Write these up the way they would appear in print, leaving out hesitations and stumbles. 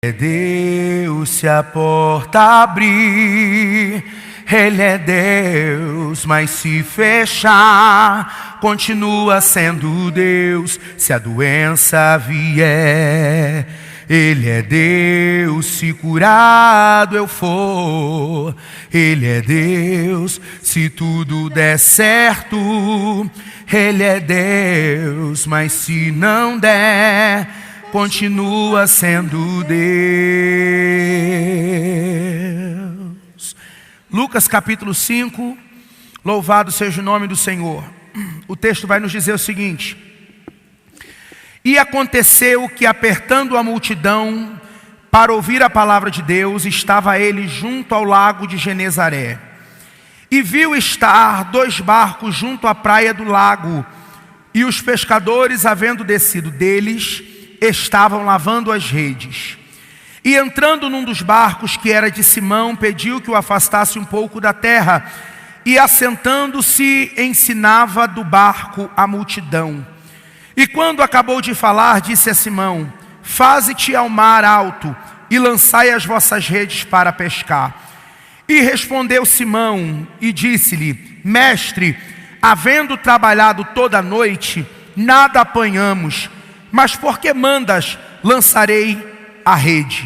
É Deus se a porta abrir, Ele é Deus, mas se fechar, continua sendo Deus. Se a doença vier, Ele é Deus. Se curado eu for, Ele é Deus. Se tudo der certo, Ele é Deus, mas se não der, continua sendo Deus. Lucas capítulo 5, louvado seja o nome do Senhor. O texto vai nos dizer o seguinte: e aconteceu que, apertando a multidão para ouvir a palavra de Deus, estava ele junto ao lago de Genezaré. E viu estar 2 barcos junto à praia do lago, e os pescadores, havendo descido deles, estavam lavando as redes. E entrando num dos barcos, que era de Simão, pediu que o afastasse um pouco da terra, e assentando-se ensinava do barco a multidão. E quando acabou de falar, disse a Simão: faze-te ao mar alto e lançai as vossas redes para pescar. E respondeu Simão e disse-lhe: mestre, havendo trabalhado toda a noite, nada apanhamos, mas por que mandas, lançarei a rede?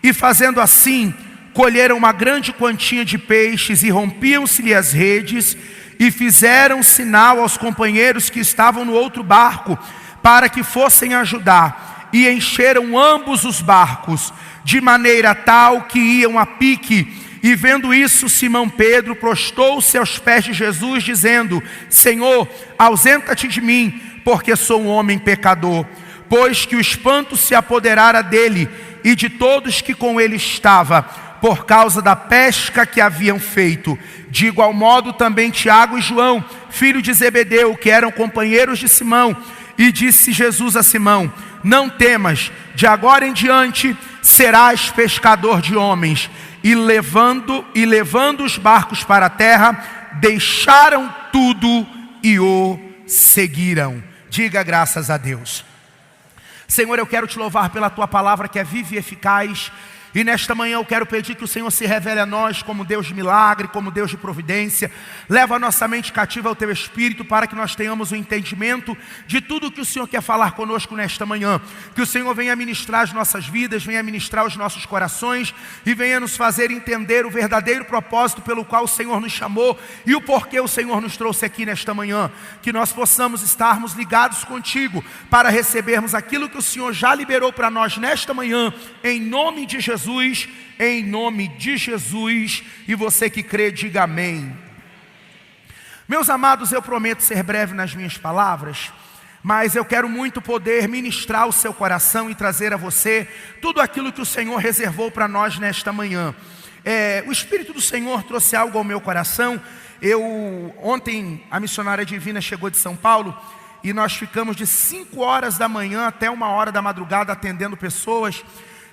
E fazendo assim, colheram uma grande quantia de peixes, e rompiam-se-lhe as redes, e fizeram sinal aos companheiros que estavam no outro barco, para que fossem ajudar, e encheram ambos os barcos, de maneira tal que iam a pique. E vendo isso, Simão Pedro prostou-se aos pés de Jesus, dizendo: Senhor, ausenta-te de mim, porque sou um homem pecador. Pois que o espanto se apoderara dele e de todos que com ele estavam, por causa da pesca que haviam feito. De igual modo também Tiago e João, filho de Zebedeu, que eram companheiros de Simão. E disse Jesus a Simão: não temas, de agora em diante serás pescador de homens. E levando os barcos para a terra, deixaram tudo e o seguiram. Diga graças a Deus. Senhor, eu quero te louvar pela tua palavra, que é viva e eficaz. E nesta manhã eu quero pedir que o Senhor se revele a nós como Deus de milagre, como Deus de providência. Leva a nossa mente cativa ao teu Espírito, para que nós tenhamos o entendimento de tudo o que o Senhor quer falar conosco nesta manhã. Que o Senhor venha ministrar as nossas vidas, venha ministrar os nossos corações, e venha nos fazer entender o verdadeiro propósito pelo qual o Senhor nos chamou, e o porquê o Senhor nos trouxe aqui nesta manhã. Que nós possamos estarmos ligados contigo, para recebermos aquilo que o Senhor já liberou para nós nesta manhã, em nome de Jesus. Em nome de Jesus. E você que crê, diga amém. Meus amados, eu prometo ser breve nas minhas palavras, mas eu quero muito poder ministrar o seu coração e trazer a você tudo aquilo que o Senhor reservou para nós nesta manhã. O Espírito do Senhor trouxe algo ao meu coração. Ontem a missionária divina chegou de São Paulo, e nós ficamos de 5 horas da manhã até 1 hora da madrugada atendendo pessoas.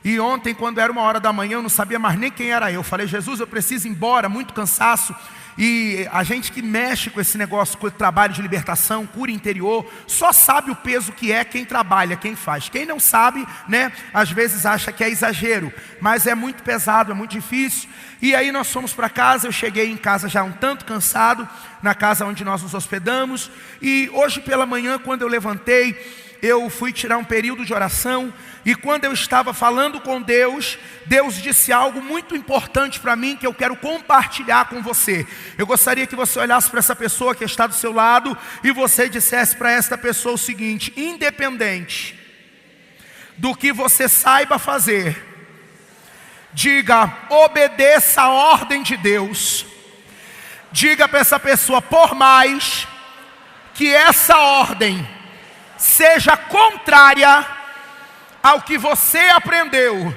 E ontem, quando era 1 hora da manhã, eu não sabia mais nem quem era eu. Falei: Jesus, eu preciso ir embora, muito cansaço. E a gente que mexe com esse negócio, com o trabalho de libertação, cura interior, só sabe o peso que é quem trabalha, quem faz. Quem não sabe, né, às vezes acha que é exagero, mas é muito pesado, é muito difícil. E aí nós fomos para casa. Eu cheguei em casa já um tanto cansado, na casa onde nós nos hospedamos. E hoje pela manhã, quando eu levantei, eu fui tirar um período de oração, e quando eu estava falando com Deus, Deus disse algo muito importante para mim, que eu quero compartilhar com você. Eu gostaria que você olhasse para essa pessoa que está do seu lado, e você dissesse para esta pessoa o seguinte: independente do que você saiba fazer, diga: obedeça a ordem de Deus. Diga para essa pessoa: por mais que essa ordem seja contrária ao que você aprendeu,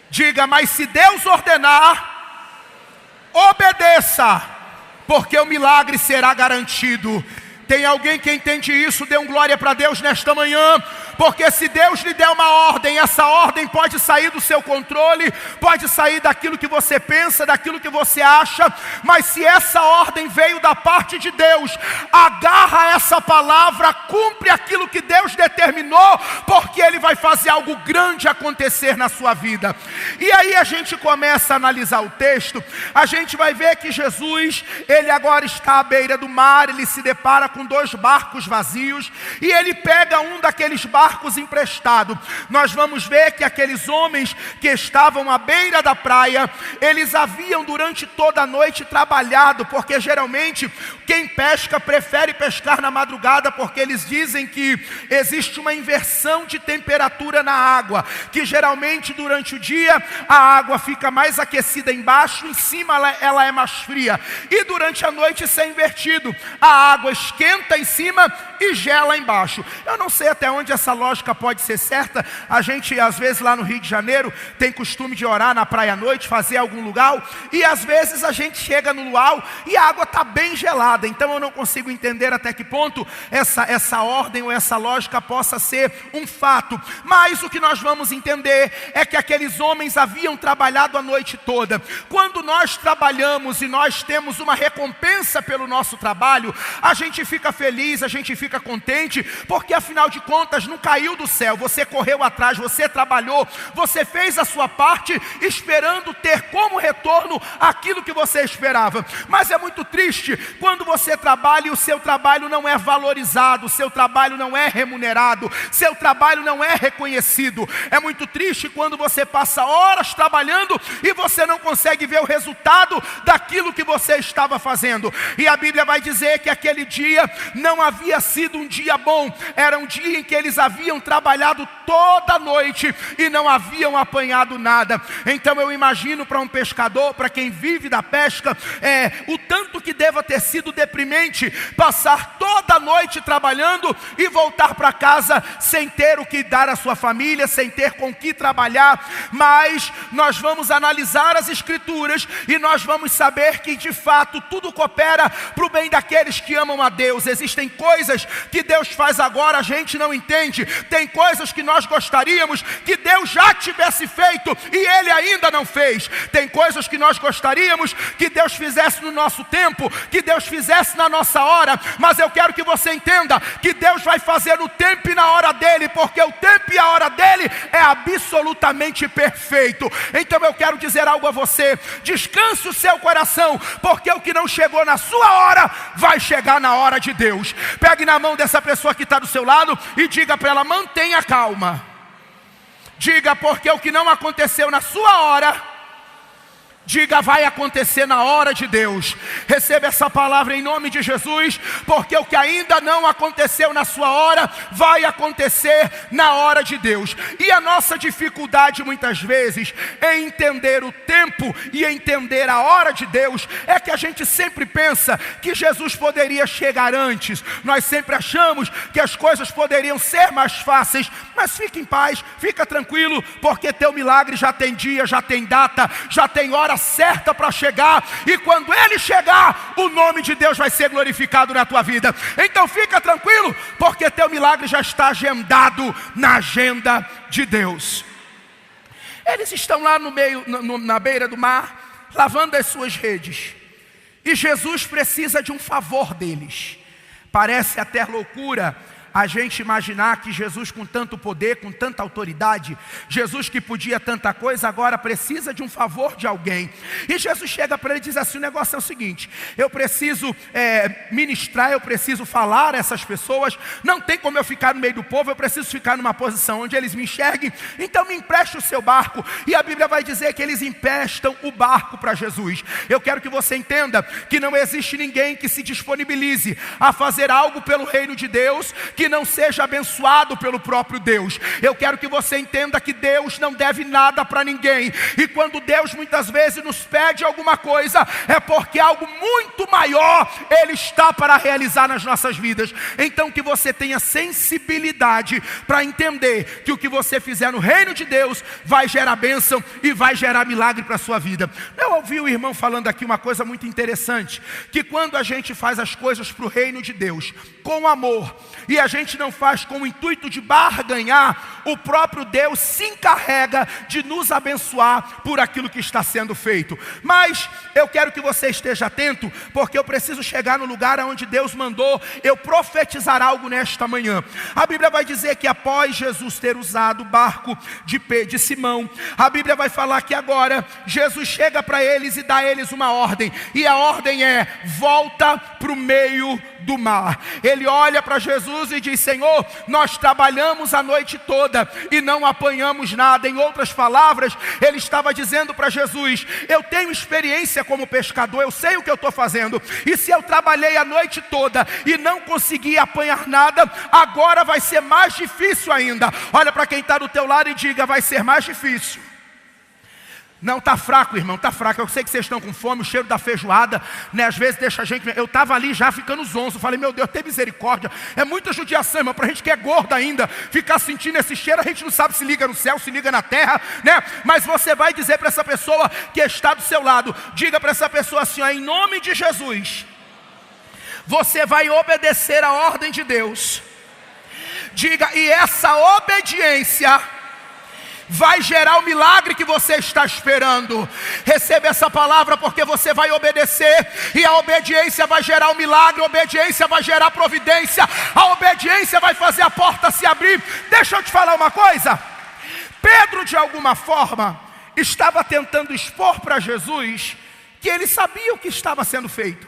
diga: mas se Deus ordenar, obedeça, porque o milagre será garantido. Tem alguém que entende isso? Dê um glória para Deus nesta manhã. Porque se Deus lhe der uma ordem, essa ordem pode sair do seu controle, pode sair daquilo que você pensa, daquilo que você acha, mas se essa ordem veio da parte de Deus, agarra essa palavra, cumpre aquilo que Deus determinou, porque Ele vai fazer algo grande acontecer na sua vida. E aí a gente começa a analisar o texto, a gente vai ver que Jesus, ele agora está à beira do mar, ele se depara com 2 barcos vazios, e ele pega um daqueles barcos emprestado. Nós vamos ver que aqueles homens que estavam à beira da praia, eles haviam durante toda a noite trabalhado, porque geralmente quem pesca prefere pescar na madrugada, porque eles dizem que existe uma inversão de temperatura na água, que geralmente durante o dia a água fica mais aquecida embaixo, em cima ela é mais fria, e durante a noite isso é invertido, a água esquenta em cima e gela embaixo. Eu não sei até onde essa lógica pode ser certa. A gente às vezes lá no Rio de Janeiro tem costume de orar na praia à noite, fazer algum luau, e às vezes a gente chega no luau e a água está bem gelada. Então eu não consigo entender até que ponto essa ordem ou essa lógica possa ser um fato. Mas o que nós vamos entender é que aqueles homens haviam trabalhado a noite toda. Quando nós trabalhamos e nós temos uma recompensa pelo nosso trabalho, a gente fica feliz, a gente fica contente, porque afinal de contas não caiu do céu. Você correu atrás, você trabalhou, você fez a sua parte, esperando ter como retorno aquilo que você esperava. Mas é muito triste quando você trabalha e o seu trabalho não é valorizado, o seu trabalho não é remunerado, seu trabalho não é reconhecido. É muito triste quando você passa horas trabalhando e você não consegue ver o resultado daquilo que você estava fazendo. E a Bíblia vai dizer que aquele dia não havia sido um dia bom, era um dia em que eles haviam trabalhado toda a noite e não haviam apanhado nada. Então eu imagino para um pescador, para quem vive da pesca, o tanto que deva ter sido deprimente passar toda a noite trabalhando e voltar para casa sem ter o que dar à sua família, sem ter com que trabalhar. Mas nós vamos analisar as Escrituras e nós vamos saber que de fato tudo coopera para o bem daqueles que amam a Deus. Existem coisas que Deus faz agora, a gente não entende. Tem coisas que nós gostaríamos que Deus já tivesse feito e Ele ainda não fez. Tem coisas que nós gostaríamos que Deus fizesse no nosso tempo, que Deus fizesse na nossa hora. Mas eu quero que você entenda que Deus vai fazer no tempo e na hora dEle, porque o tempo e a hora dEle é absolutamente perfeito. Então eu quero dizer algo a você: descanse o seu coração, porque o que não chegou na sua hora vai chegar na hora de Deus. Pegue na mão dessa pessoa que está do seu lado e diga para ela: mantenha calma. Diga: porque o que não aconteceu na sua hora, diga, vai acontecer na hora de Deus. Receba essa palavra em nome de Jesus, porque o que ainda não aconteceu na sua hora, vai acontecer na hora de Deus. E a nossa dificuldade muitas vezes em entender o tempo e entender a hora de Deus, é que a gente sempre pensa que Jesus poderia chegar antes. Nós sempre achamos que as coisas poderiam ser mais fáceis. Mas fique em paz, fica tranquilo, porque teu milagre já tem dia, já tem data, já tem hora certa para chegar, e quando Ele chegar, o nome de Deus vai ser glorificado na tua vida. Então fica tranquilo, porque teu milagre já está agendado na agenda de Deus. Eles estão lá na beira do mar, lavando as suas redes, e Jesus precisa de um favor deles. Parece até loucura a gente imaginar que Jesus, com tanto poder, com tanta autoridade, Jesus que podia tanta coisa, agora precisa de um favor de alguém. E Jesus chega para ele e diz assim: o negócio é o seguinte, eu preciso ministrar, eu preciso falar a essas pessoas, não tem como eu ficar no meio do povo, eu preciso ficar numa posição onde eles me enxerguem, então me empreste o seu barco. E a Bíblia vai dizer que eles emprestam o barco para Jesus. Eu quero que você entenda que não existe ninguém que se disponibilize a fazer algo pelo reino de Deus que não seja abençoado pelo próprio Deus. Eu quero que você entenda que Deus não deve nada para ninguém, e quando Deus muitas vezes nos pede alguma coisa, é porque algo muito maior Ele está para realizar nas nossas vidas. Então que você tenha sensibilidade para entender que o que você fizer no reino de Deus vai gerar bênção e vai gerar milagre para a sua vida. Eu ouvi o irmão falando aqui uma coisa muito interessante, que quando a gente faz as coisas para o reino de Deus com amor, e a gente não faz com o intuito de barganhar, o próprio Deus se encarrega de nos abençoar por aquilo que está sendo feito. Mas eu quero que você esteja atento, porque eu preciso chegar no lugar onde Deus mandou eu profetizar algo nesta manhã. A Bíblia vai dizer que após Jesus ter usado o barco de Simão, a Bíblia vai falar que agora Jesus chega para eles e dá a eles uma ordem. E a ordem é: volta para o meio do mar. Ele olha para Jesus e diz: Senhor, nós trabalhamos a noite toda e não apanhamos nada. Em outras palavras, ele estava dizendo para Jesus: eu tenho experiência como pescador, eu sei o que eu estou fazendo, e se eu trabalhei a noite toda e não consegui apanhar nada, agora vai ser mais difícil ainda. Olha para quem está do teu lado e diga: vai ser mais difícil. Não, está fraco, irmão, está fraco. Eu sei que vocês estão com fome, o cheiro da feijoada, né? Às vezes deixa a gente... Eu estava ali já ficando zonzo. Falei: meu Deus, tem misericórdia. É muita judiação, irmão, para a gente que é gordo ainda ficar sentindo esse cheiro. A gente não sabe se liga no céu, se liga na terra, né? Mas você vai dizer para essa pessoa que está do seu lado, diga para essa pessoa assim, ó: em nome de Jesus, você vai obedecer a ordem de Deus. Diga: e essa obediência vai gerar o milagre que você está esperando. Receba essa palavra, porque você vai obedecer, e a obediência vai gerar o milagre, a obediência vai gerar providência, a obediência vai fazer a porta se abrir. Deixa eu te falar uma coisa. Pedro, de alguma forma, estava tentando expor para Jesus que ele sabia o que estava sendo feito,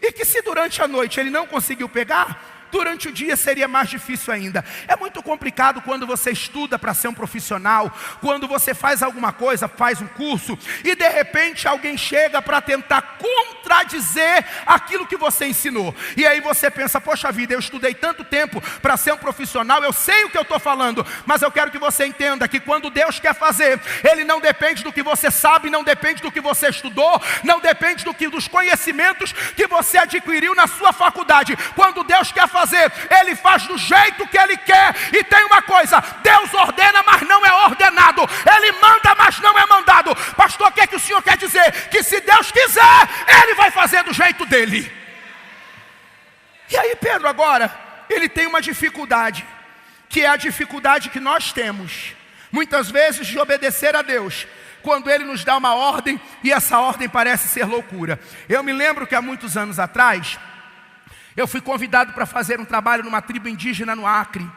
e que se durante a noite ele não conseguiu pegar, durante o dia seria mais difícil ainda. É muito complicado quando você estuda para ser um profissional, quando você faz alguma coisa, faz um curso, e de repente alguém chega para tentar contradizer aquilo que você ensinou. E aí você pensa: poxa vida, eu estudei tanto tempo para ser um profissional, eu sei o que eu estou falando. Mas eu quero que você entenda que quando Deus quer fazer, Ele não depende do que você sabe, não depende do que você estudou, não depende dos conhecimentos que você adquiriu na sua faculdade. Quando Deus quer fazer, Ele faz do jeito que Ele quer. E tem uma coisa: Deus ordena, mas não é ordenado. Ele manda, mas não é mandado. Pastor, o que é que o senhor quer dizer? Que se Deus quiser, Ele vai fazer do jeito dele. E aí Pedro agora, ele tem uma dificuldade, que é a dificuldade que nós temos muitas vezes de obedecer a Deus, quando Ele nos dá uma ordem e essa ordem parece ser loucura. Eu me lembro que há muitos anos atrás, eu fui convidado para fazer um trabalho numa tribo indígena no Acre.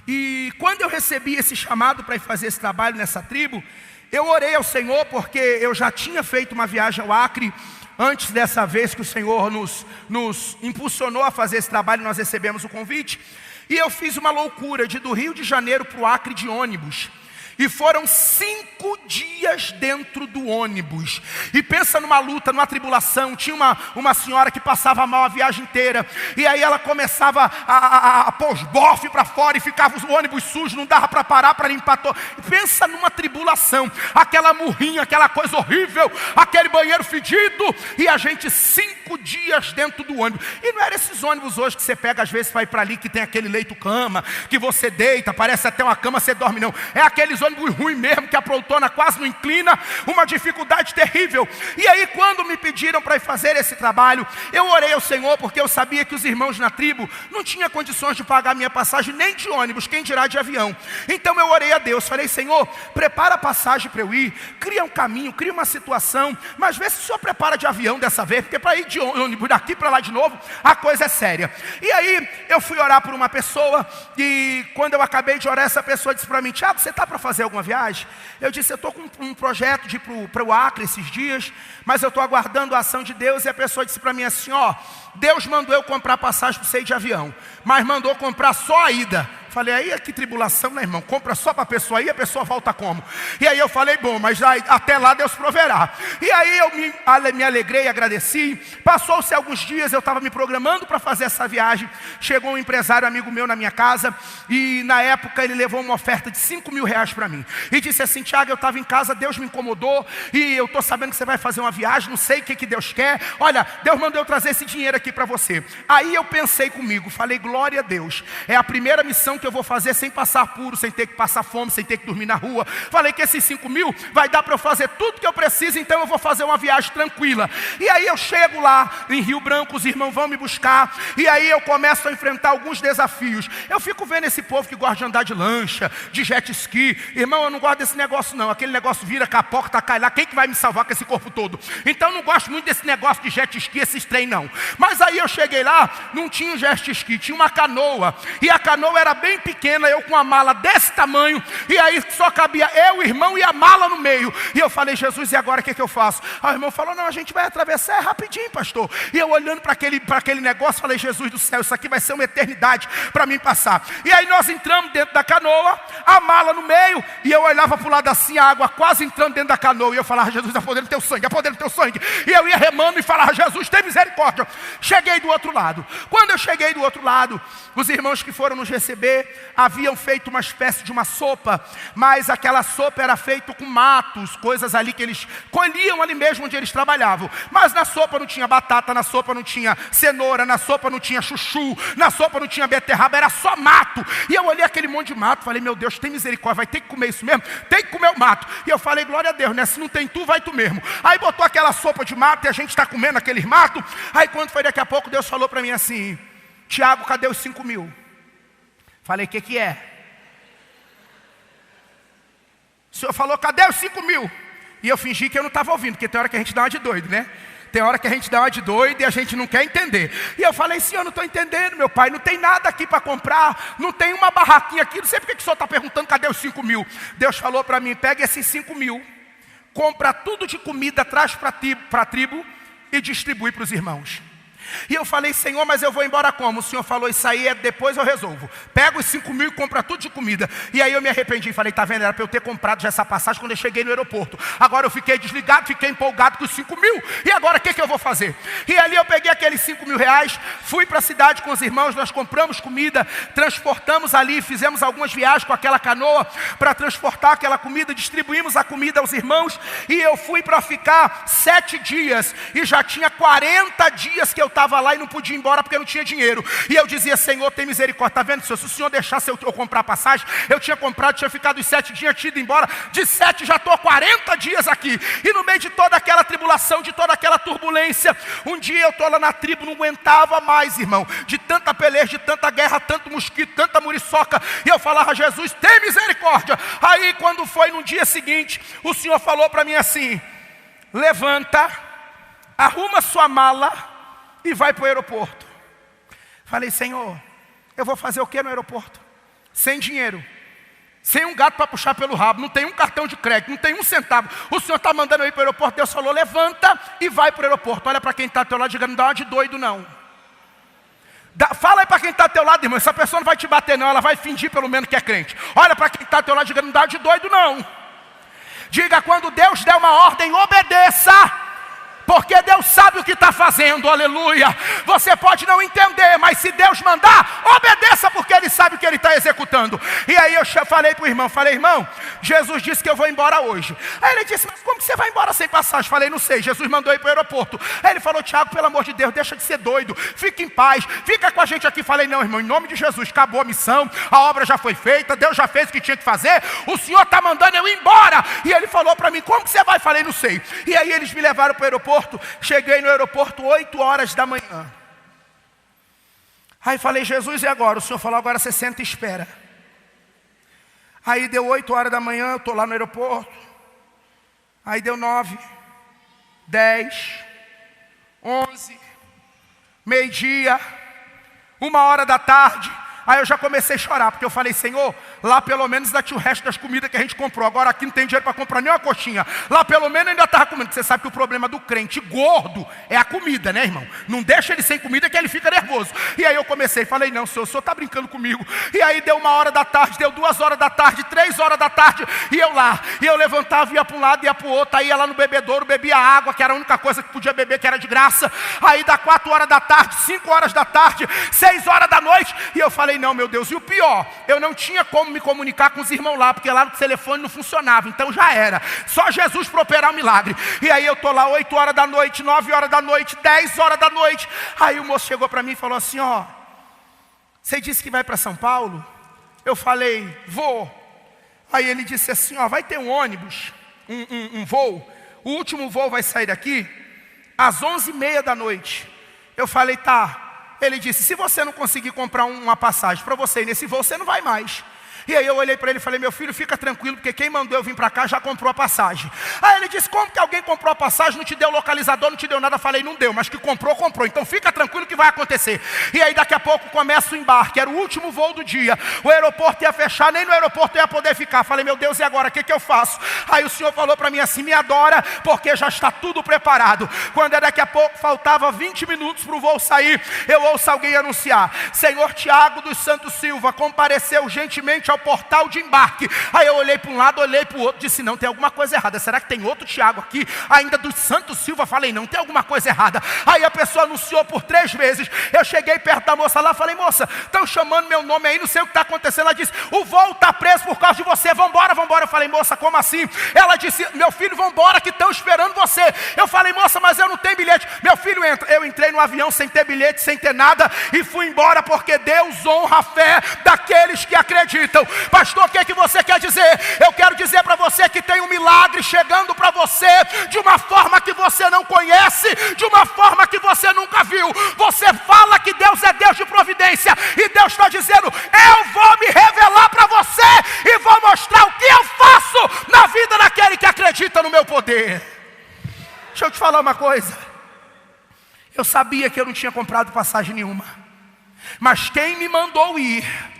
E quando eu recebi esse chamado para ir fazer esse trabalho nessa tribo, eu orei ao Senhor, porque eu já tinha feito uma viagem ao Acre antes dessa vez que o Senhor nos impulsionou a fazer esse trabalho. Nós recebemos o convite, e eu fiz uma loucura de ir do Rio de Janeiro para o Acre de ônibus. E foram 5 dias dentro do ônibus. E pensa numa luta, numa tribulação. Tinha uma senhora que passava mal a viagem inteira, e aí ela começava a pôr os bofes para fora, e ficava o ônibus sujo, não dava para parar para limpar todo. Pensa numa tribulação, aquela murrinha, aquela coisa horrível, aquele banheiro fedido, e a gente 5 dias dentro do ônibus. E não era esses ônibus hoje que você pega às vezes para ir para ali, que tem aquele leito-cama, que você deita, parece até uma cama, você dorme. Não, é aqueles ônibus ruim mesmo, que a poltrona quase não inclina, uma dificuldade terrível. E aí quando me pediram para ir fazer esse trabalho, eu orei ao Senhor, porque eu sabia que os irmãos na tribo não tinham condições de pagar a minha passagem nem de ônibus, quem dirá de avião. Então eu orei a Deus, falei: Senhor, prepara a passagem para eu ir, cria um caminho, cria uma situação, mas vê se o Senhor prepara de avião dessa vez, porque para ir de ônibus daqui para lá de novo, a coisa é séria. E aí eu fui orar por uma pessoa, e quando eu acabei de orar, essa pessoa disse para mim: Tiago, você está para fazer alguma viagem? Eu disse: eu estou com um projeto de ir para o Acre esses dias, mas eu estou aguardando a ação de Deus. E a pessoa disse para mim assim: ó, Deus mandou eu comprar passagem para você ir de avião, mas mandou comprar só a ida. Falei: aí que tribulação, né, irmão? Compra só para a pessoa ir, a pessoa volta como? E aí eu falei: bom, mas até lá Deus proverá. E aí eu me alegrei, agradeci. Passou-se alguns dias, eu estava me programando para fazer essa viagem. Chegou um empresário amigo meu na minha casa, e na época ele levou uma oferta de 5 mil reais para mim. E disse assim: Tiago, eu estava em casa, Deus me incomodou, e eu estou sabendo que você vai fazer uma viagem, não sei o que Deus quer. Olha, Deus mandou eu trazer esse dinheiro aqui para você. Aí eu pensei comigo, falei: glória a Deus, é a primeira missão que eu vou fazer sem passar puro, sem ter que passar fome, sem ter que dormir na rua. Falei que esses 5 mil vai dar para eu fazer tudo que eu preciso, então eu vou fazer uma viagem tranquila. E aí eu chego lá em Rio Branco, os irmãos vão me buscar, e aí eu começo a enfrentar alguns desafios. Eu fico vendo esse povo que gosta de andar de lancha, de jet ski. Irmão, eu não gosto desse negócio não. Aquele negócio vira, capota, cai lá. Quem que vai me salvar com esse corpo todo? Então eu não gosto muito desse negócio de jet ski, esses trem não. Mas aí eu cheguei lá, não tinha um jet ski, tinha uma canoa. E a canoa era bem pequena, eu com uma mala desse tamanho. E aí só cabia eu, o irmão e a mala no meio. E eu falei, Jesus, e agora o que eu faço? Aí o irmão falou, não, a gente vai atravessar rapidinho, pastor. E eu olhando para aquele negócio, falei, Jesus do céu, isso aqui vai ser uma eternidade para mim passar. E aí nós entramos dentro da canoa, a mala no meio, e eu olhava para o lado assim, a água quase entrando dentro da canoa. E eu falava, Jesus, é poder do teu sangue, é poder do teu sangue. E eu ia remando e falava, Jesus, tem misericórdia. Cheguei do outro lado. Quando eu cheguei do outro lado, os irmãos que foram nos receber haviam feito uma espécie de uma sopa, mas aquela sopa era feita com matos, coisas ali que eles colhiam ali mesmo onde eles trabalhavam. Mas na sopa não tinha batata, na sopa não tinha cenoura, na sopa não tinha chuchu, na sopa não tinha beterraba, era só mato. E eu olhei aquele monte de mato, falei, meu Deus, tem misericórdia, vai ter que comer isso mesmo? Tem que comer o mato. E eu falei, glória a Deus, né? Se não tem tu, vai tu mesmo. Aí botou aquela sopa de mato e a gente está comendo aqueles matos. Aí quando foi daqui a pouco, Deus falou para mim assim, Tiago, cadê os 5 mil? Falei, o que é? O senhor falou, cadê os 5 mil? E eu fingi que eu não estava ouvindo, porque tem hora que a gente dá uma de doido, né? Tem hora que a gente dá uma de doido e a gente não quer entender. E eu falei, senhor, não estou entendendo, meu pai, não tem nada aqui para comprar, não tem uma barraquinha aqui, não sei porque que o senhor está perguntando, cadê os 5 mil? Deus falou para mim, pega esses 5 mil, compra tudo de comida, traz para a tribo e distribui para os irmãos. E eu falei, Senhor, mas eu vou embora como? O Senhor falou, isso aí depois eu resolvo. Pega os 5 mil e compra tudo de comida. E aí eu me arrependi e falei, tá vendo, era para eu ter comprado já essa passagem quando eu cheguei no aeroporto. Agora eu fiquei desligado, fiquei empolgado com os 5 mil. E agora o que eu vou fazer? E ali eu peguei aqueles 5 mil reais, fui para a cidade com os irmãos, nós compramos comida, transportamos ali, fizemos algumas viagens com aquela canoa para transportar aquela comida, distribuímos a comida aos irmãos. E eu fui para ficar 7 dias e já tinha 40 dias que eu estava lá e não podia ir embora porque eu não tinha dinheiro. E eu dizia, Senhor, tem misericórdia. Está vendo, Senhor? Se o Senhor deixasse eu comprar a passagem, eu tinha comprado, tinha ficado os 7 dias, tinha ido embora. De 7 já estou 40 dias aqui. E no meio de toda aquela tribulação, de toda aquela turbulência, um dia eu estou lá na tribo, não aguentava mais, irmão. De tanta peleja, de tanta guerra, tanto mosquito, tanta muriçoca. E eu falava, Jesus, tem misericórdia. Aí quando foi no dia seguinte, o Senhor falou para mim assim, levanta, arruma sua mala e vai para o aeroporto. Falei, Senhor, eu vou fazer o que no aeroporto? Sem dinheiro, sem um gato para puxar pelo rabo, não tem um cartão de crédito, não tem um centavo. O Senhor está mandando eu ir para o aeroporto. Deus falou, levanta e vai para o aeroporto. Olha para quem está ao teu lado, diga, não dá uma de doido não. Fala aí para quem está ao teu lado, irmão, essa pessoa não vai te bater não, ela vai fingir pelo menos que é crente. Olha para quem está ao teu lado, diga, não dá de doido não. Diga, quando Deus der uma ordem, obedeça. Porque Deus sabe o que está fazendo, aleluia. Você pode não entender, mas se Deus mandar, obedeça, porque Ele sabe o que Ele está executando. E aí eu falei para o irmão, irmão, Jesus disse que eu vou embora hoje. Aí ele disse, mas como que você vai embora sem passagem? Falei, não sei, Jesus mandou ir para o aeroporto. Aí ele falou, Tiago, pelo amor de Deus, deixa de ser doido, fica em paz, fica com a gente aqui. Falei, não, irmão, em nome de Jesus, acabou a missão, a obra já foi feita, Deus já fez o que tinha que fazer, o Senhor está mandando eu ir embora. E ele falou para mim, como que você vai? Falei, não sei. E aí eles me levaram para o aeroporto. Cheguei no aeroporto 8 horas da manhã. Aí falei, Jesus, e agora? O Senhor falou, agora você senta e espera. Aí deu 8 horas da manhã, eu estou lá no aeroporto. Aí deu 9, 10, 11, meio-dia, 1h da tarde. Aí eu já comecei a chorar, porque eu falei, Senhor, lá pelo menos ainda tinha o resto das comidas que a gente comprou. Agora aqui não tem dinheiro para comprar nem uma coxinha. Lá pelo menos ainda estava comendo. Porque você sabe que o problema do crente gordo é a comida, né, irmão? Não deixa ele sem comida que ele fica nervoso. E aí eu comecei, falei, não, Senhor, o Senhor está brincando comigo. E aí deu 1h da tarde, deu 2h da tarde, 3h da tarde. E eu lá, e eu levantava, ia para um lado, ia para o outro. Aí ia lá no bebedouro, bebia água, que era a única coisa que podia beber, que era de graça. Aí dá 4h da tarde, 5h da tarde, 6h da noite. E eu falei, não, meu Deus, e o pior, eu não tinha como me comunicar com os irmãos lá, porque lá no telefone não funcionava, então já era, só Jesus para operar o milagre. E aí eu estou lá 8h da noite, 9h da noite, 10h da noite. Aí o moço chegou para mim e falou assim, ó, você disse que vai para São Paulo? Eu falei, vou. Aí ele disse assim, ó, vai ter um ônibus, um voo. O último voo vai sair daqui às 11h30 da noite. Eu falei, tá. Ele disse, se você não conseguir comprar uma passagem para você ir nesse voo, você não vai mais. E aí eu olhei para ele e falei, meu filho, fica tranquilo, porque quem mandou eu vir para cá já comprou a passagem. Aí ele disse, como que alguém comprou a passagem, não te deu localizador, não te deu nada? Eu falei, não deu, mas que comprou, comprou. Então fica tranquilo que vai acontecer. E aí daqui a pouco começa o embarque, era o último voo do dia. O aeroporto ia fechar, nem no aeroporto eu ia poder ficar. Falei, meu Deus, e agora, o que eu faço? Aí o Senhor falou para mim assim, me adora, porque já está tudo preparado. Quando daqui a pouco faltava 20 minutos para o voo sair, eu ouço alguém anunciar, Senhor Tiago dos Santos Silva compareceu urgentemente ao portal de embarque. Aí eu olhei para um lado, olhei para o outro, disse, não, tem alguma coisa errada. Será que tem outro Tiago aqui, ainda dos Santos Silva? Falei, não, tem alguma coisa errada. Aí a pessoa anunciou por 3 vezes. Eu cheguei perto da moça lá, falei, moça, estão chamando meu nome aí, não sei o que está acontecendo. Ela disse, o voo está preso por causa de você, vambora, vambora. Eu falei, moça, como assim? Ela disse, meu filho, vambora que estão esperando você. Eu falei, moça, mas eu não tenho bilhete. Meu filho entra. Eu entrei no avião sem ter bilhete, sem ter nada, e fui embora, porque Deus honra a fé daqueles que acreditam. Pastor, o que é que você quer dizer? Eu quero dizer para você que tem um milagre chegando para você de uma forma que você não conhece, de uma forma que você nunca viu. Você fala que Deus é Deus de providência, e Deus está dizendo, eu vou me revelar para você e vou mostrar o que eu faço na vida daquele que acredita no meu poder. Deixa eu te falar uma coisa. Eu sabia que eu não tinha comprado passagem nenhuma, mas quem me mandou ir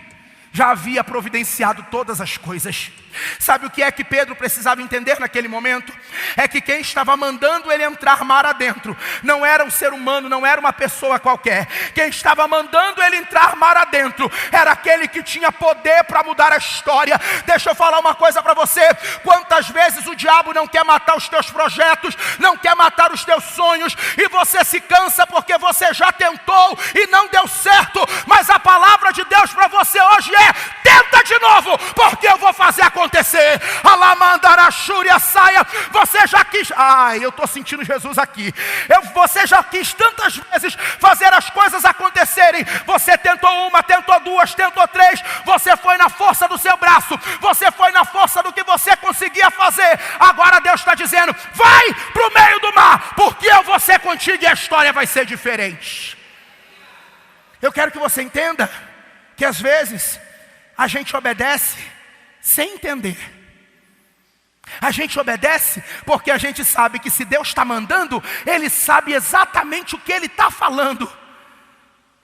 já havia providenciado todas as coisas. Sabe o que é que Pedro precisava entender naquele momento? É que quem estava mandando ele entrar mar adentro não era um ser humano, não era uma pessoa qualquer. Quem estava mandando ele entrar mar adentro era aquele que tinha poder para mudar a história. Deixa eu falar uma coisa para você. Quantas vezes o diabo não quer matar os teus projetos, não quer matar os teus sonhos, e você se cansa porque você já tentou e não deu certo. Mas a palavra de Deus para você hoje é, tenta de novo, porque eu vou fazer acontecer. Alamandarachúria saia. Você já quis, eu estou sentindo Jesus aqui. Você já quis tantas vezes fazer as coisas acontecerem. Você tentou uma, tentou duas, tentou 3. Você foi na força do seu braço, você foi na força do que você conseguia fazer. Agora Deus está dizendo, vai para o meio do mar, porque eu vou ser contigo e a história vai ser diferente. Eu quero que você entenda que às vezes a gente obedece sem entender. A gente obedece porque a gente sabe que se Deus está mandando, Ele sabe exatamente o que Ele está falando.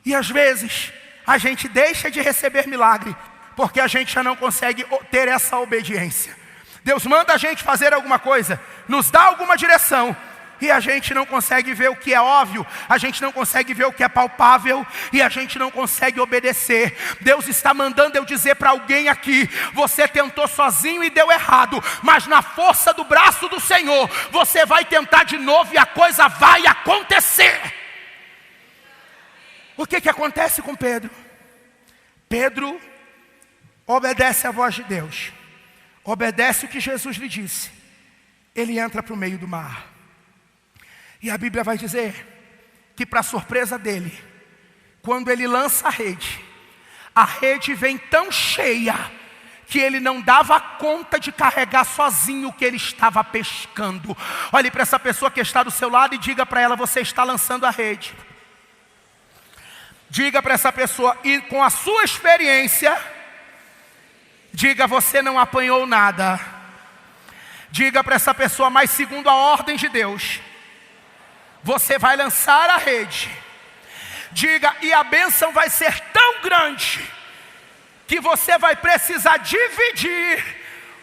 E às vezes a gente deixa de receber milagre porque a gente já não consegue ter essa obediência. Deus manda a gente fazer alguma coisa, nos dá alguma direção, e a gente não consegue ver o que é óbvio, a gente não consegue ver o que é palpável, e a gente não consegue obedecer. Deus está mandando eu dizer para alguém aqui, você tentou sozinho e deu errado, mas na força do braço do Senhor, você vai tentar de novo e a coisa vai acontecer. O que acontece com Pedro? Pedro obedece à voz de Deus, obedece o que Jesus lhe disse, ele entra para o meio do mar. E a Bíblia vai dizer que, para surpresa dele, quando ele lança a rede vem tão cheia que ele não dava conta de carregar sozinho o que ele estava pescando. Olhe para essa pessoa que está do seu lado e diga para ela, você está lançando a rede. Diga para essa pessoa, e com a sua experiência, diga, você não apanhou nada. Diga para essa pessoa, mas segundo a ordem de Deus, você vai lançar a rede. Diga, e a bênção vai ser tão grande que você vai precisar dividir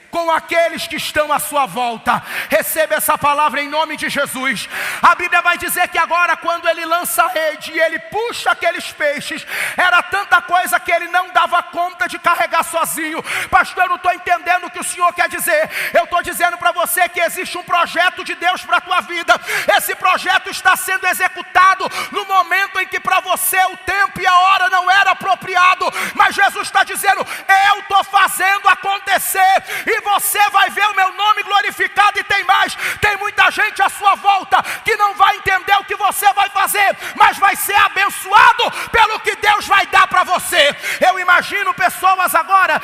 com aqueles que estão à sua volta. Receba essa palavra em nome de Jesus. A Bíblia vai dizer que agora, quando ele lança a rede e ele puxa aqueles peixes, era tanta coisa que ele não dava conta de carregar sozinho. Pastor, eu não estou entendendo o que o Senhor quer dizer. Eu estou dizendo para você que existe um projeto de Deus para a tua vida. Esse projeto está sendo executado no momento em que para você o tempo e a hora não era apropriado, mas Jesus está dizendo, eu estou fazendo acontecer, e você vai ver o meu nome glorificado. E tem mais, tem muita gente à sua volta que não vai entender o que você vai fazer, mas vai ser abençoado pelo que Deus vai dar para você. Eu imagino pessoas agora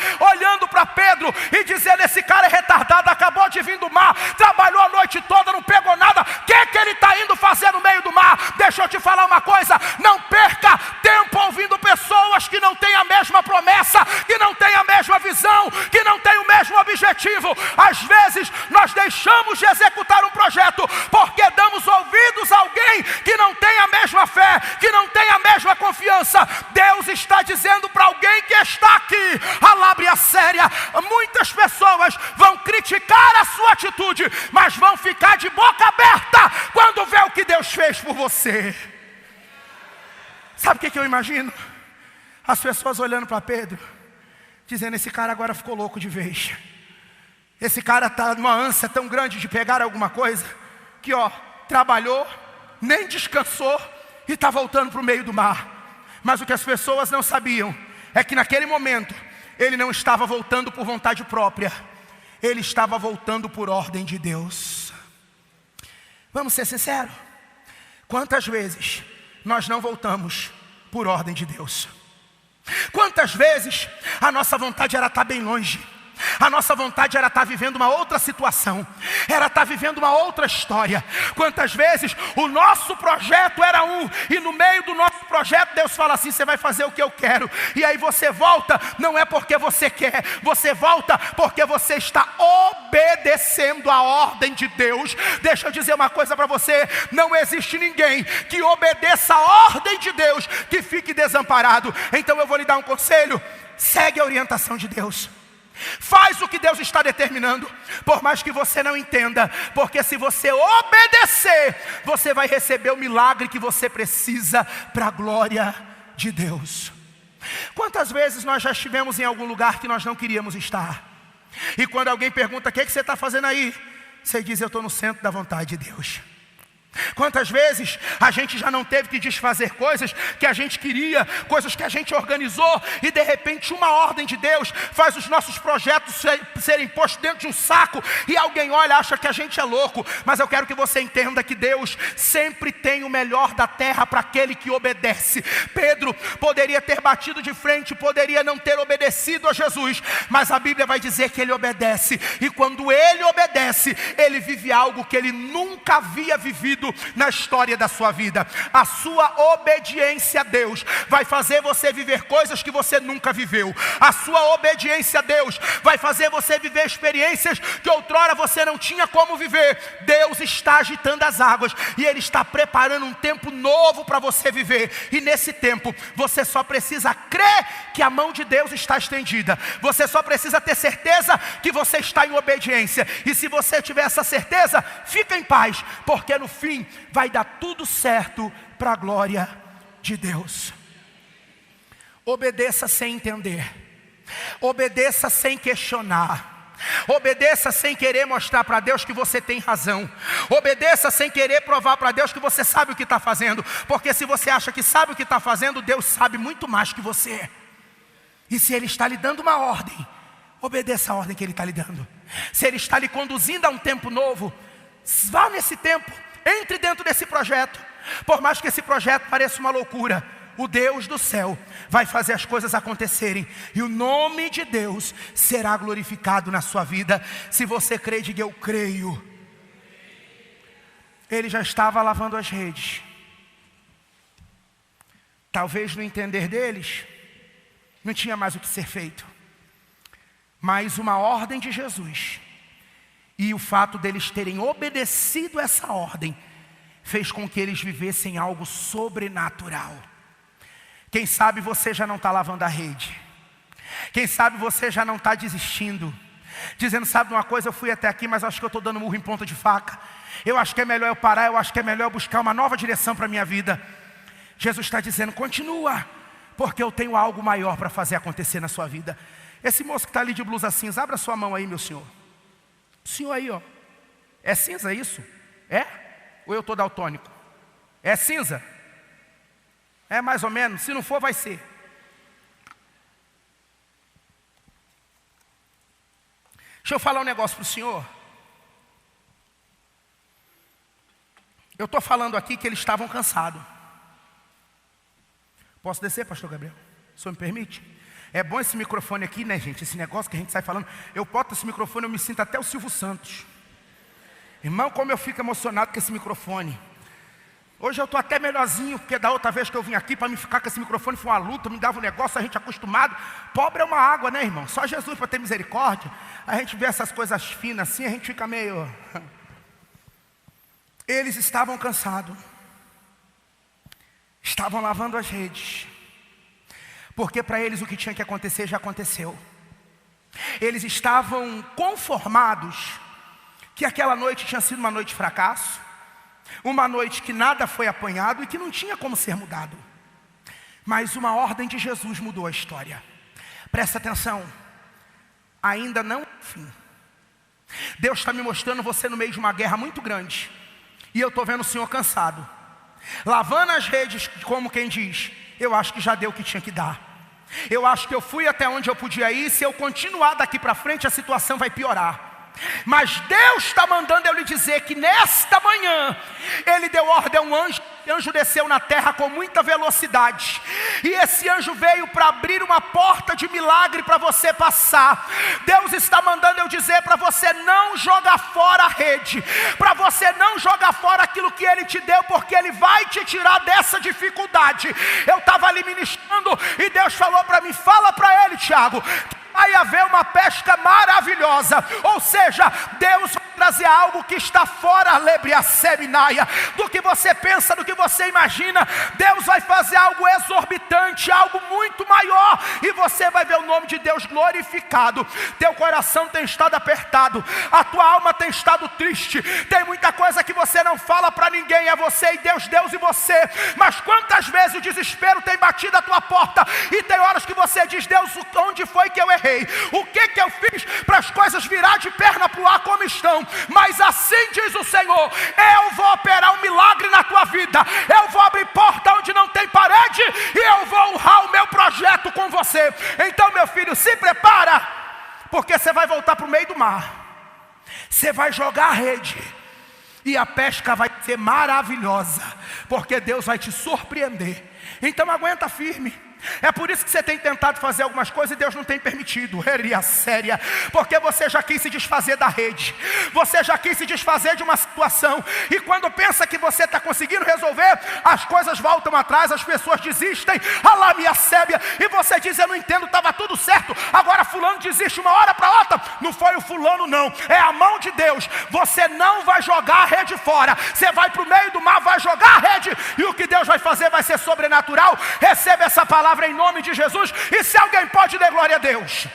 olhando para Pedro e dizendo: esse cara é retardado, acabou de vir do mar, trabalhou a noite toda, não pegou nada, o que ele está indo fazer no meio do mar? Deixa eu te falar uma coisa, não perca tempo ouvindo pessoas que não têm a mesma promessa, que não têm a mesma visão, que não têm o mesmo objetivo. Às vezes nós deixamos de executar um projeto porque damos ouvidos a alguém que não tem a mesma fé, que não tem a mesma confiança. Deus está dizendo para alguém que está aqui: palavra séria, muitas pessoas vão criticar a sua atitude, mas vão ficar de boca aberta quando vê o que Deus fez por você. Sabe o que eu imagino? As pessoas olhando para Pedro, dizendo: esse cara agora ficou louco de vez. Esse cara está numa ânsia tão grande de pegar alguma coisa, que trabalhou, nem descansou e está voltando para o meio do mar. Mas o que as pessoas não sabiam é que naquele momento ele não estava voltando por vontade própria, ele estava voltando por ordem de Deus. Vamos ser sinceros, quantas vezes nós não voltamos por ordem de Deus? Quantas vezes a nossa vontade era estar bem longe, a nossa vontade era estar vivendo uma outra situação, era estar vivendo uma outra história. Quantas vezes o nosso projeto era um, e no meio do nosso projeto Deus fala assim: você vai fazer o que eu quero. E aí você volta, não é porque você quer, você volta porque você está obedecendo a ordem de Deus. Deixa eu dizer uma coisa para você: não existe ninguém que obedeça a ordem de Deus que fique desamparado. Então eu vou lhe dar um conselho: segue a orientação de Deus. Faz o que Deus está determinando, por mais que você não entenda, porque se você obedecer, você vai receber o milagre que você precisa para a glória de Deus. Quantas vezes nós já estivemos em algum lugar que nós não queríamos estar, e quando alguém pergunta: o que você está fazendo aí? Você diz: eu estou no centro da vontade de Deus. Quantas vezes a gente já não teve que desfazer coisas que a gente queria, coisas que a gente organizou, e de repente uma ordem de Deus faz os nossos projetos serem postos dentro de um saco, e alguém olha e acha que a gente é louco. Mas eu quero que você entenda que Deus sempre tem o melhor da terra para aquele que obedece. Pedro poderia ter batido de frente, poderia não ter obedecido a Jesus, mas a Bíblia vai dizer que ele obedece, e quando ele obedece, ele vive algo que ele nunca havia vivido na história da sua vida. A sua obediência a Deus vai fazer você viver coisas que você nunca viveu. A sua obediência a Deus vai fazer você viver experiências que outrora você não tinha como viver. Deus está agitando as águas e Ele está preparando um tempo novo para você viver. E nesse tempo você só precisa crer que a mão de Deus está estendida. Você só precisa ter certeza que você está em obediência. E se você tiver essa certeza, fica em paz, porque no fim vai dar tudo certo para a glória de Deus. Obedeça sem entender, obedeça sem questionar, obedeça sem querer mostrar para Deus que você tem razão, obedeça sem querer provar para Deus que você sabe o que está fazendo, porque se você acha que sabe o que está fazendo, Deus sabe muito mais que você. E se Ele está lhe dando uma ordem, obedeça a ordem que Ele está lhe dando. Se Ele está lhe conduzindo a um tempo novo, vá nesse tempo, entre dentro desse projeto. Por mais que esse projeto pareça uma loucura, o Deus do céu vai fazer as coisas acontecerem, e o nome de Deus será glorificado na sua vida. Se você crê, diga: eu creio. Ele já estava lavando as redes. Talvez no entender deles não tinha mais o que ser feito, mas uma ordem de Jesus e o fato deles terem obedecido essa ordem fez com que eles vivessem algo sobrenatural. Quem sabe você já não está lavando a rede. Quem sabe você já não está desistindo, dizendo: sabe uma coisa, eu fui até aqui, mas acho que eu estou dando murro em ponta de faca. Eu acho que é melhor eu parar, eu acho que é melhor eu buscar uma nova direção para a minha vida. Jesus está dizendo: continua, porque eu tenho algo maior para fazer acontecer na sua vida. Esse moço que está ali de blusa cinza, abra sua mão aí, meu senhor. O senhor aí, é cinza isso? É? Ou eu estou daltônico? É cinza? É mais ou menos, se não for vai ser. Deixa eu falar um negócio para o senhor. Eu estou falando aqui que eles estavam cansados. Posso descer, pastor Gabriel? O senhor me permite? É bom esse microfone aqui, né, gente? Esse negócio que a gente sai falando. Eu boto esse microfone, eu me sinto até o Silvio Santos. Irmão, como eu fico emocionado com esse microfone. Hoje eu estou até melhorzinho, porque da outra vez que eu vim aqui para me ficar com esse microfone foi uma luta, me dava um negócio, a gente acostumado. Pobre é uma água, né, irmão? Só Jesus para ter misericórdia. A gente vê essas coisas finas assim, a gente fica meio... Eles estavam cansados. Estavam lavando as redes. Porque para eles o que tinha que acontecer já aconteceu. Eles estavam conformados que aquela noite tinha sido uma noite de fracasso, uma noite que nada foi apanhado e que não tinha como ser mudado. Mas uma ordem de Jesus mudou a história. Presta atenção, ainda não é o fim. Deus está me mostrando você no meio de uma guerra muito grande, e eu estou vendo o Senhor cansado, lavando as redes, como quem diz, eu acho que já deu o que tinha que dar. Eu acho que eu fui até onde eu podia ir. Se eu continuar daqui para frente, a situação vai piorar. Mas Deus está mandando eu lhe dizer que nesta manhã Ele deu ordem a um anjo. O anjo desceu na terra com muita velocidade, e esse anjo veio para abrir uma porta de milagre para você passar. Deus está mandando eu dizer para você não jogar fora a rede, para você não jogar fora aquilo que Ele te deu, porque Ele vai te tirar dessa dificuldade. Eu estava ali ministrando e Deus falou para mim, fala para ele, Tiago, vai haver uma pesca maravilhosa. Ou seja, Deus vai trazer algo que está fora, lebriaceminaia, do que você pensa, do que você imagina. Deus vai fazer algo exorbitante, algo muito maior, e você vai ver o nome de Deus glorificado. Teu coração tem estado apertado, a tua alma tem estado triste, tem muita coisa que você não fala para ninguém, é você e Deus, Deus e você. Mas quantas vezes o desespero tem batido a tua porta, e tem horas que você diz, Deus, onde foi que eu errei? O que eu fiz para as coisas virar de perna para o ar como estão? Mas assim diz o Senhor, eu vou operar um milagre na tua vida, eu vou abrir porta onde não tem parede, e eu vou honrar o meu projeto com você. Então, meu filho, se prepara, porque você vai voltar para o meio do mar, você vai jogar a rede, e a pesca vai ser maravilhosa, porque Deus vai te surpreender. Então aguenta firme. É por isso que você tem tentado fazer algumas coisas e Deus não tem permitido. Séria, porque você já quis se desfazer da rede, você já quis se desfazer de uma situação, e quando pensa que você está conseguindo resolver, as coisas voltam atrás, as pessoas desistem, alá minha sébia, e você diz, eu não entendo, estava tudo certo, agora fulano desiste uma hora para outra. Não foi o fulano não, é a mão de Deus. Você não vai jogar a rede fora, você vai para o meio do mar, vai jogar a rede, e o que Deus vai fazer vai ser sobrenatural. Receba essa palavra em nome de Jesus. E se alguém pode, dê glória a Deus.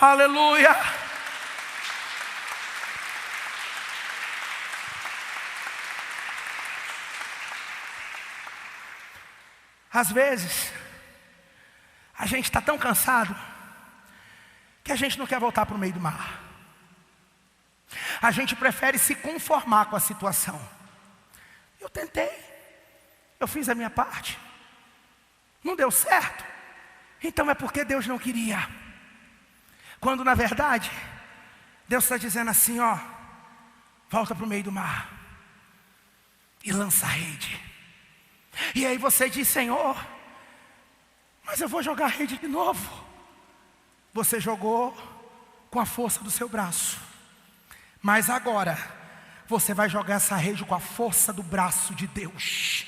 Aleluia. Às vezes a gente está tão cansado que a gente não quer voltar para o meio do mar. A gente prefere se conformar com a situação. Eu tentei, eu fiz a minha parte, não deu certo, então é porque Deus não queria. Quando na verdade Deus está dizendo assim, ó, volta para o meio do mar e lança a rede. E aí você diz, Senhor, mas eu vou jogar a rede de novo. Você jogou com a força do seu braço, mas agora você vai jogar essa rede com a força do braço de Deus.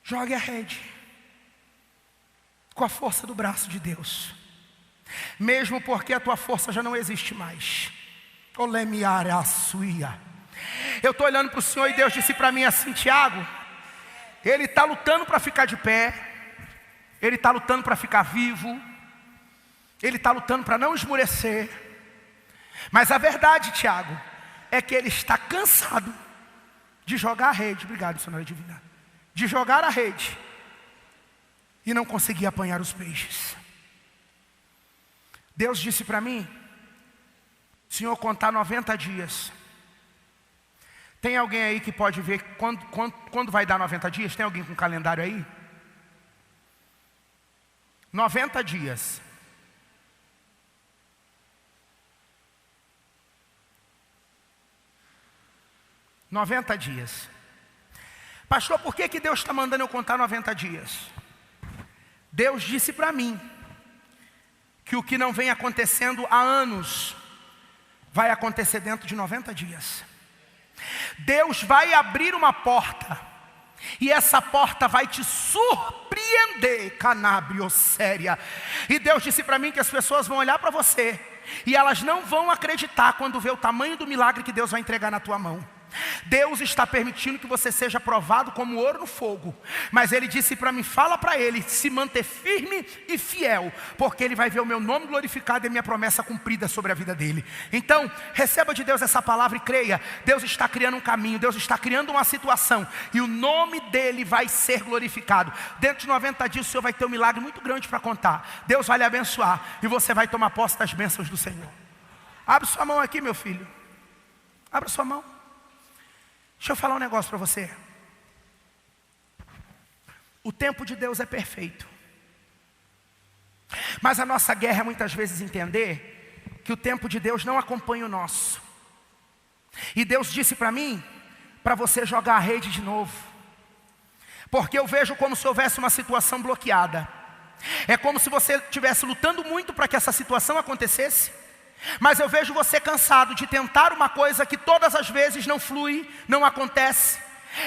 Jogue a rede com a força do braço de Deus, mesmo porque a tua força já não existe mais. Eu estou olhando para o Senhor e Deus disse para mim assim, Tiago, Ele está lutando para ficar de pé, Ele está lutando para ficar vivo, Ele está lutando para não esmurecer. Mas a verdade, Tiago, é que Ele está cansado de jogar a rede. Obrigado, Senhora Divina. De jogar a rede e não conseguir apanhar os peixes. Deus disse para mim, Senhor, contar 90 dias. Tem alguém aí que pode ver quando vai dar 90 dias? Tem alguém com calendário aí? 90 dias. Pastor, por que Deus está mandando eu contar 90 dias? Deus disse para mim que o que não vem acontecendo há anos vai acontecer dentro de 90 dias. Deus vai abrir uma porta, e essa porta vai te surpreender, canabriosséria. E Deus disse para mim que as pessoas vão olhar para você, e elas não vão acreditar quando vê o tamanho do milagre que Deus vai entregar na tua mão. Deus está permitindo que você seja provado como ouro no fogo. Mas Ele disse para mim, fala para Ele se manter firme e fiel, porque Ele vai ver o meu nome glorificado e a minha promessa cumprida sobre a vida dele. Então, receba de Deus essa palavra e creia. Deus está criando um caminho, Deus está criando uma situação, e o nome dele vai ser glorificado. Dentro de 90 dias o Senhor vai ter um milagre muito grande para contar. Deus vai lhe abençoar, e você vai tomar posse das bênçãos do Senhor. Abre sua mão aqui, meu filho. Abra sua mão. Deixa eu falar um negócio para você. O tempo de Deus é perfeito. Mas a nossa guerra é muitas vezes entender que o tempo de Deus não acompanha o nosso. E Deus disse para mim, para você jogar a rede de novo. Porque eu vejo como se houvesse uma situação bloqueada. É como se você estivesse lutando muito para que essa situação acontecesse. Mas eu vejo você cansado de tentar uma coisa que todas as vezes não flui, não acontece.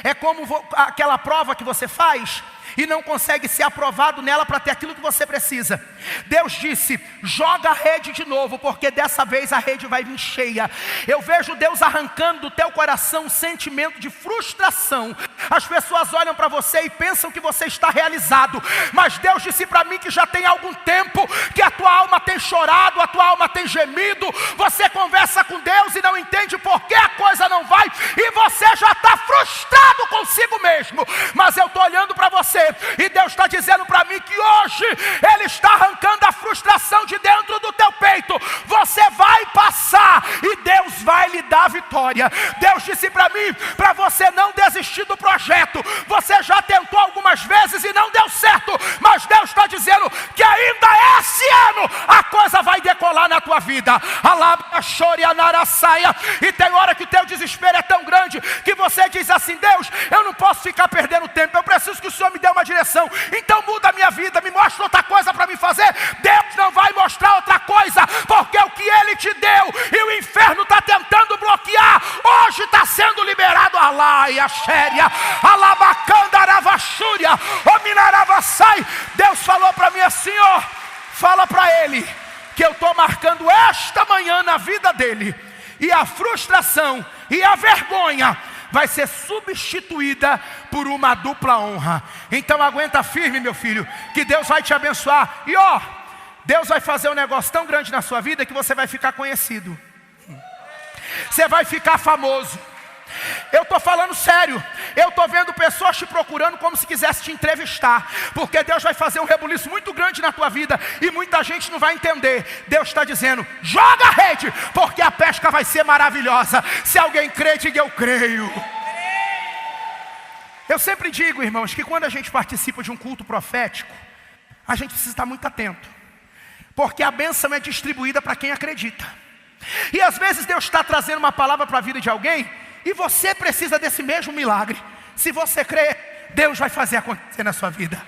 É como aquela prova que você faz e não consegue ser aprovado nela para ter aquilo que você precisa. Deus disse, joga a rede de novo, porque dessa vez a rede vai vir cheia. Eu vejo Deus arrancando do teu coração um sentimento de frustração. As pessoas olham para você e pensam que você está realizado, mas Deus disse para mim que já tem algum tempo que a tua alma tem chorado, a tua alma tem gemido. Você conversa com Deus e não entende por que a coisa não vai, e você já está frustrado consigo mesmo. Mas eu estou olhando para você, e Deus está dizendo para mim que hoje Ele está arrancando a frustração de dentro do teu peito. Você vai passar e Deus vai lhe dar vitória. Deus disse para mim, para você não desistir do projeto. Você já tentou algumas vezes e não deu certo, mas Deus está dizendo que ainda esse ano a coisa vai decolar na tua vida. E tem hora que o teu desespero é tão grande que você diz assim, Deus, eu não posso ficar perdendo tempo, eu preciso que o Senhor me dê uma direção, então muda a minha vida, me mostra outra coisa para me fazer. Deus não vai mostrar outra coisa, porque o que Ele te deu e o inferno está tentando bloquear, hoje está sendo liberado. Deus falou para mim assim, ó, fala para ele que eu estou marcando esta manhã na vida dele, e a frustração e a vergonha vai ser substituída por uma dupla honra. Então aguenta firme, meu filho, que Deus vai te abençoar. E ó, Deus vai fazer um negócio tão grande na sua vida que você vai ficar conhecido. Você vai ficar famoso. Eu estou falando sério. Eu estou vendo pessoas te procurando como se quisesse te entrevistar, porque Deus vai fazer um rebuliço muito grande na tua vida, e muita gente não vai entender. Deus está dizendo, joga a rede, porque a pesca vai ser maravilhosa. Se alguém crê, diga eu creio. Eu sempre digo, irmãos, que quando a gente participa de um culto profético, a gente precisa estar muito atento, porque a bênção é distribuída para quem acredita. E às vezes Deus está trazendo uma palavra para a vida de alguém, e você precisa desse mesmo milagre. Se você crê, Deus vai fazer acontecer na sua vida.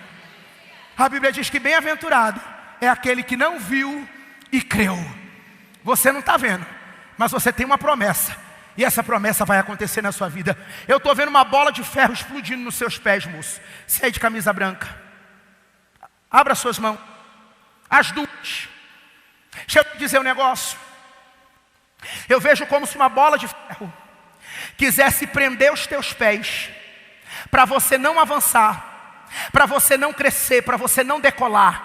A Bíblia diz que bem-aventurado é aquele que não viu e creu. Você não está vendo, mas você tem uma promessa, e essa promessa vai acontecer na sua vida. Eu estou vendo uma bola de ferro explodindo nos seus pés, moço. Você é de camisa branca. Abra suas mãos, as duas. Deixa eu te dizer um negócio. Eu vejo como se uma bola de ferro quisesse prender os teus pés, para você não avançar, para você não crescer, para você não decolar.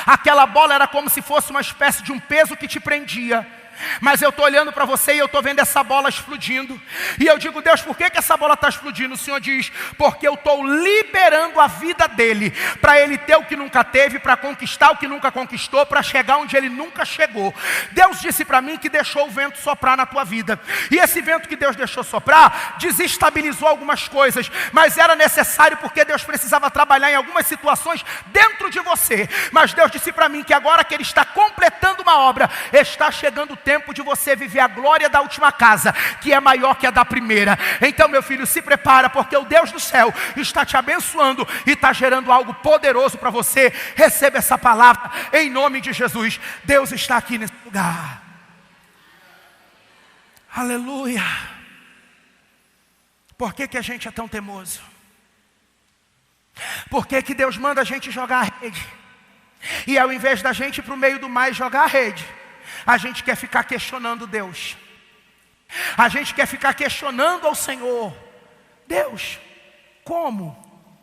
Aquela bola era como se fosse uma espécie de um peso que te prendia. Mas eu estou olhando para você e eu estou vendo essa bola explodindo. E eu digo, Deus, por que essa bola está explodindo? O Senhor diz, porque eu estou liberando a vida dele, para ele ter o que nunca teve, para conquistar o que nunca conquistou, para chegar onde ele nunca chegou. Deus disse para mim que deixou o vento soprar na tua vida. E esse vento que Deus deixou soprar, desestabilizou algumas coisas, mas era necessário, porque Deus precisava trabalhar em algumas situações dentro de você. Mas Deus disse para mim que agora que Ele está completando uma obra, está chegando o tempo tempo de você viver a glória da última casa, que é maior que a da primeira. Então, meu filho, se prepara, porque o Deus do céu está te abençoando e está gerando algo poderoso para você. Receba essa palavra em nome de Jesus. Deus está aqui nesse lugar. Aleluia. Por que a gente é tão teimoso? Por que Deus manda a gente jogar a rede? E ao invés da gente ir para o meio do mar e jogar a rede, a gente quer ficar questionando Deus. A gente quer ficar questionando ao Senhor. Deus, como?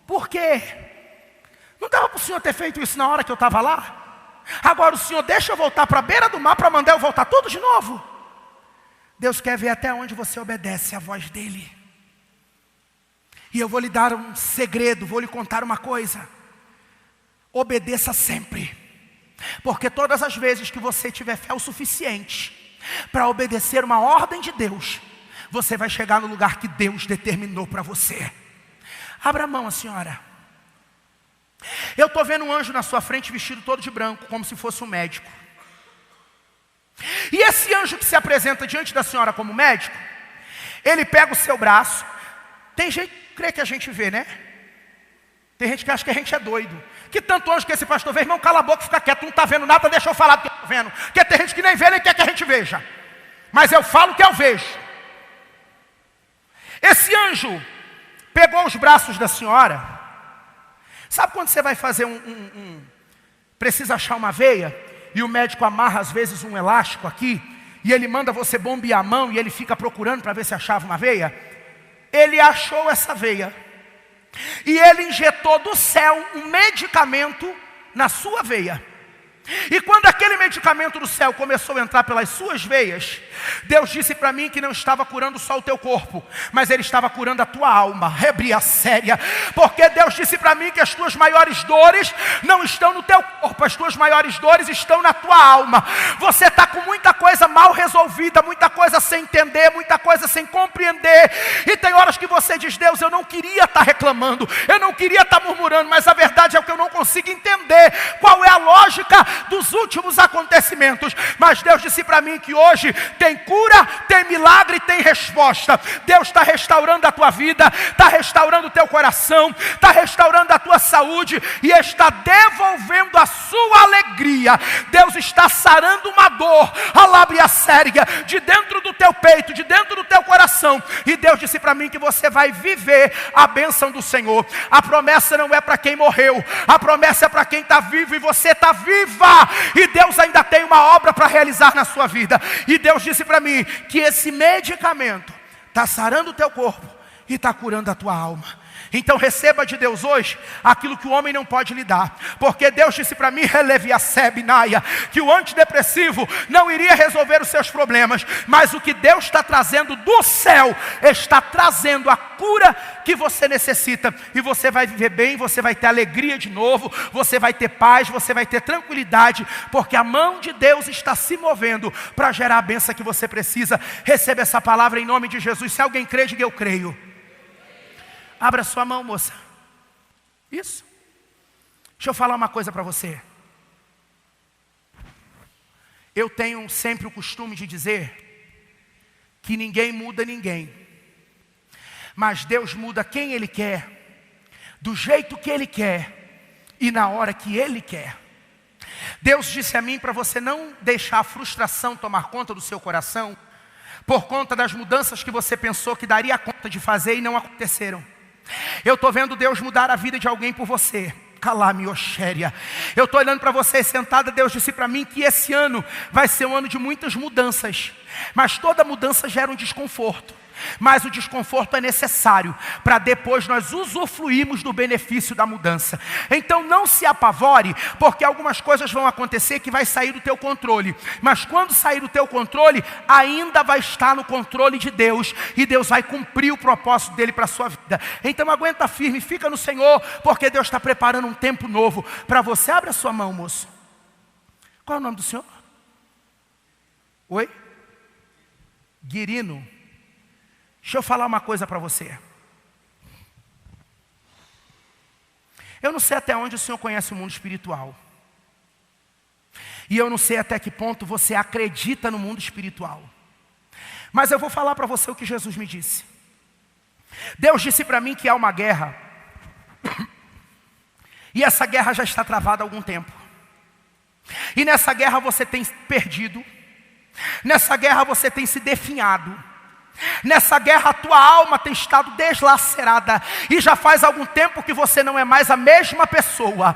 Por quê? Não dava para o Senhor ter feito isso na hora que eu estava lá? Agora o Senhor deixa eu voltar para a beira do mar para mandar eu voltar tudo de novo? Deus quer ver até onde você obedece à voz dEle. E eu vou lhe dar um segredo, vou lhe contar uma coisa. Obedeça sempre. Porque todas as vezes que você tiver fé o suficiente para obedecer uma ordem de Deus, você vai chegar no lugar que Deus determinou para você. Abra a mão, a senhora. Eu estou vendo um anjo na sua frente vestido todo de branco, como se fosse um médico. E esse anjo que se apresenta diante da senhora como médico, ele pega o seu braço. Tem gente que crê que a gente vê, né? Tem gente que acha que a gente é doido. Que tanto anjo que esse pastor vê, irmão, cala a boca e fica quieto, não está vendo nada, deixa eu falar do que eu estou vendo. Porque tem gente que nem vê, nem quer que a gente veja. Mas eu falo o que eu vejo. Esse anjo pegou os braços da senhora. Sabe quando você vai fazer precisa achar uma veia, e o médico amarra às vezes um elástico aqui, e ele manda você bombear a mão, e ele fica procurando para ver se achava uma veia? Ele achou essa veia. E ele injetou do céu um medicamento na sua veia. E quando aquele medicamento do céu começou a entrar pelas suas veias, Deus disse para mim que não estava curando só o teu corpo, mas Ele estava curando a tua alma. Rebria séria. Porque Deus disse para mim que as tuas maiores dores não estão no teu corpo, as tuas maiores dores estão na tua alma. Você está com muita coisa mal resolvida, muita coisa sem entender, muita coisa sem compreender. E tem horas que você diz: Deus, eu não queria estar reclamando, eu não queria estar murmurando, mas a verdade é que eu não consigo entender qual é a lógica dos últimos acontecimentos. Mas Deus disse para mim que hoje tem cura, tem milagre, tem resposta. Deus está restaurando a tua vida, está restaurando o teu coração, está restaurando a tua saúde e está devolvendo a sua alegria. Deus está sarando uma dor, a lábia séria, de dentro do teu peito, de dentro do teu coração. E Deus disse para mim que você vai viver a bênção do Senhor. A promessa não é para quem morreu, a promessa é para quem está vivo, e você está viva. E Deus ainda tem uma obra para realizar na sua vida. E Deus disse para mim que esse medicamento está sarando o teu corpo e está curando a tua alma. Então receba de Deus hoje aquilo que o homem não pode lhe dar. Porque Deus disse para mim, que o antidepressivo não iria resolver os seus problemas, mas o que Deus está trazendo do céu está trazendo a cura que você necessita. E você vai viver bem, você vai ter alegria de novo, você vai ter paz, você vai ter tranquilidade, porque a mão de Deus está se movendo para gerar a bênção que você precisa. Receba essa palavra em nome de Jesus. Se alguém crê, diga: eu creio. Abra sua mão, moça. Isso. Deixa eu falar uma coisa para você. Eu tenho sempre o costume de dizer que ninguém muda ninguém, mas Deus muda quem Ele quer, do jeito que Ele quer e na hora que Ele quer. Deus disse a mim para você não deixar a frustração tomar conta do seu coração, por conta das mudanças que você pensou que daria conta de fazer e não aconteceram. Eu estou vendo Deus mudar a vida de alguém por você. Calamioxéria. Eu estou olhando para você sentada. Deus disse para mim que esse ano vai ser um ano de muitas mudanças, mas toda mudança gera um desconforto. Mas o desconforto é necessário para depois nós usufruirmos do benefício da mudança. Então não se apavore, porque algumas coisas vão acontecer que vai sair do teu controle. Mas quando sair do teu controle, ainda vai estar no controle de Deus, e Deus vai cumprir o propósito dele para a sua vida. Então aguenta firme, fica no Senhor, porque Deus está preparando um tempo novo para você. Abre a sua mão, moço. Qual é o nome do senhor? Oi? Guirino. Deixa eu falar uma coisa para você. Eu não sei até onde o senhor conhece o mundo espiritual. E eu não sei até que ponto você acredita no mundo espiritual. Mas eu vou falar para você o que Jesus me disse. Deus disse para mim que há uma guerra. E essa guerra já está travada há algum tempo. E nessa guerra você tem perdido. Nessa guerra você tem se definhado. Nessa guerra a tua alma tem estado deslacerada. E já faz algum tempo que você não é mais a mesma pessoa.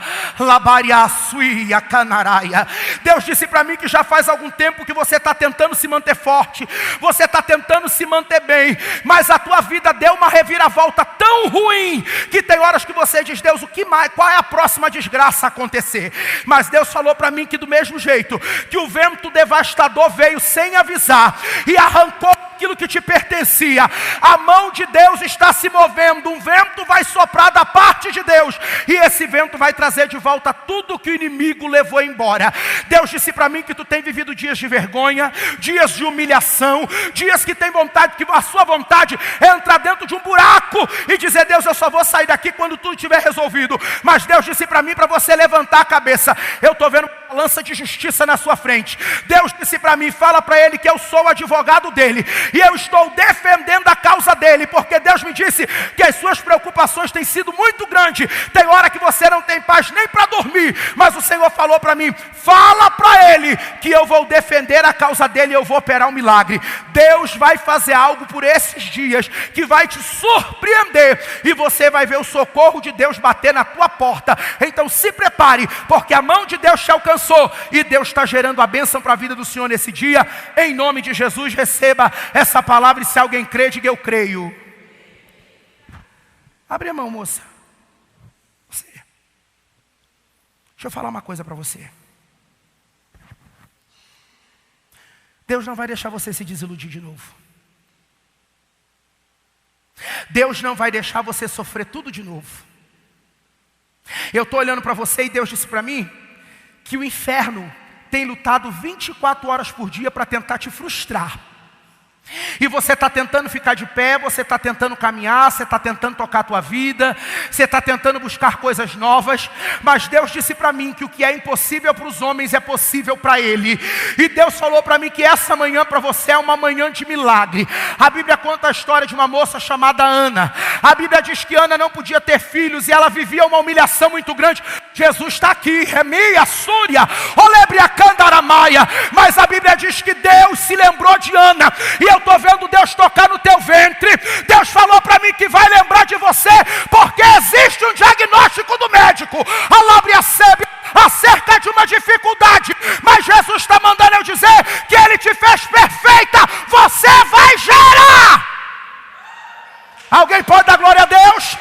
Deus disse para mim que já faz algum tempo que você está tentando se manter forte. Você está tentando se manter bem. Mas a tua vida deu uma reviravolta tão ruim que tem horas que você diz: Deus, o que mais? Qual é a próxima desgraça a acontecer? Mas Deus falou para mim que do mesmo jeito que o vento devastador veio sem avisar e arrancou aquilo que te pertencia, a mão de Deus está se movendo. Um vento vai soprar da parte de Deus, e esse vento vai trazer de volta tudo que o inimigo levou embora. Deus disse para mim que tu tem vivido dias de vergonha, dias de humilhação, dias que tem vontade, que a sua vontade é entrar dentro de um buraco e dizer: Deus, eu só vou sair daqui quando tudo estiver resolvido. Mas Deus disse para mim para você levantar a cabeça. Eu estou vendo uma lança de justiça na sua frente. Deus disse para mim: fala para ele que eu sou o advogado dele, e eu estou defendendo a causa dele, porque Deus me disse que as suas preocupações têm sido muito grandes. Tem hora que você não tem paz nem para dormir, mas o Senhor falou para mim: fala para ele que eu vou defender a causa dele e eu vou operar um milagre. Deus vai fazer algo por esses dias que vai te surpreender, e você vai ver o socorro de Deus bater na tua porta. Então se prepare, porque a mão de Deus te alcançou, e Deus está gerando a bênção para a vida do Senhor nesse dia. Em nome de Jesus, receba essa palavra, e se alguém crê, diga: eu creio. Abre a mão, moça. Você. Deixa eu falar uma coisa para você. Deus não vai deixar você se desiludir de novo. Deus não vai deixar você sofrer tudo de novo. Eu estou olhando para você, e Deus disse para mim que o inferno tem lutado 24 horas por dia para tentar te frustrar. E você está tentando ficar de pé, você está tentando caminhar, você está tentando tocar a tua vida, você está tentando buscar coisas novas, mas Deus disse para mim que o que é impossível para os homens é possível para Ele. E Deus falou para mim que essa manhã para você é uma manhã de milagre. A Bíblia conta a história de uma moça chamada Ana. A Bíblia diz que Ana não podia ter filhos e ela vivia uma humilhação muito grande. Jesus está aqui, Remia, Súria, Olebria, Candaramaia. Mas a Bíblia diz que Deus se lembrou de Ana, e eu estou vendo Deus tocar no teu ventre. Deus falou para mim que vai lembrar de você, porque existe um diagnóstico do médico, acerca de uma dificuldade, mas Jesus está mandando eu dizer que Ele te fez perfeita. Você vai gerar. Alguém pode dar glória a Deus?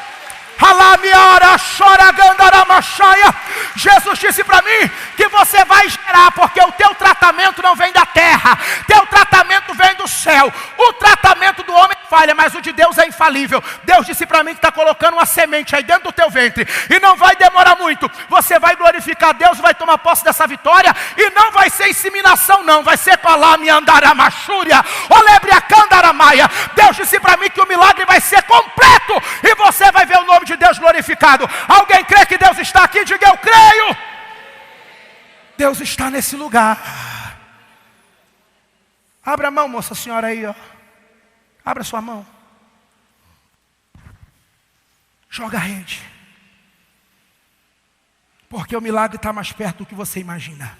Jesus disse para mim que você vai gerar, porque o teu tratamento não vem da terra, teu tratamento vem do céu. O tratamento do homem falha, mas o de Deus é infalível. Deus disse para mim que está colocando uma semente aí dentro do teu ventre, e não vai demorar muito. Você vai glorificar Deus, vai tomar posse dessa vitória, e não vai ser inseminação não, vai ser Deus disse para mim que o milagre vai ser completo, e você vai ver o nome de Deus glorificado. Alguém crê que Deus está aqui? Diga: eu creio. Deus está nesse lugar. Abra a mão, moça, senhora aí, ó. Abra sua mão. Joga a rede, porque o milagre está mais perto do que você imagina.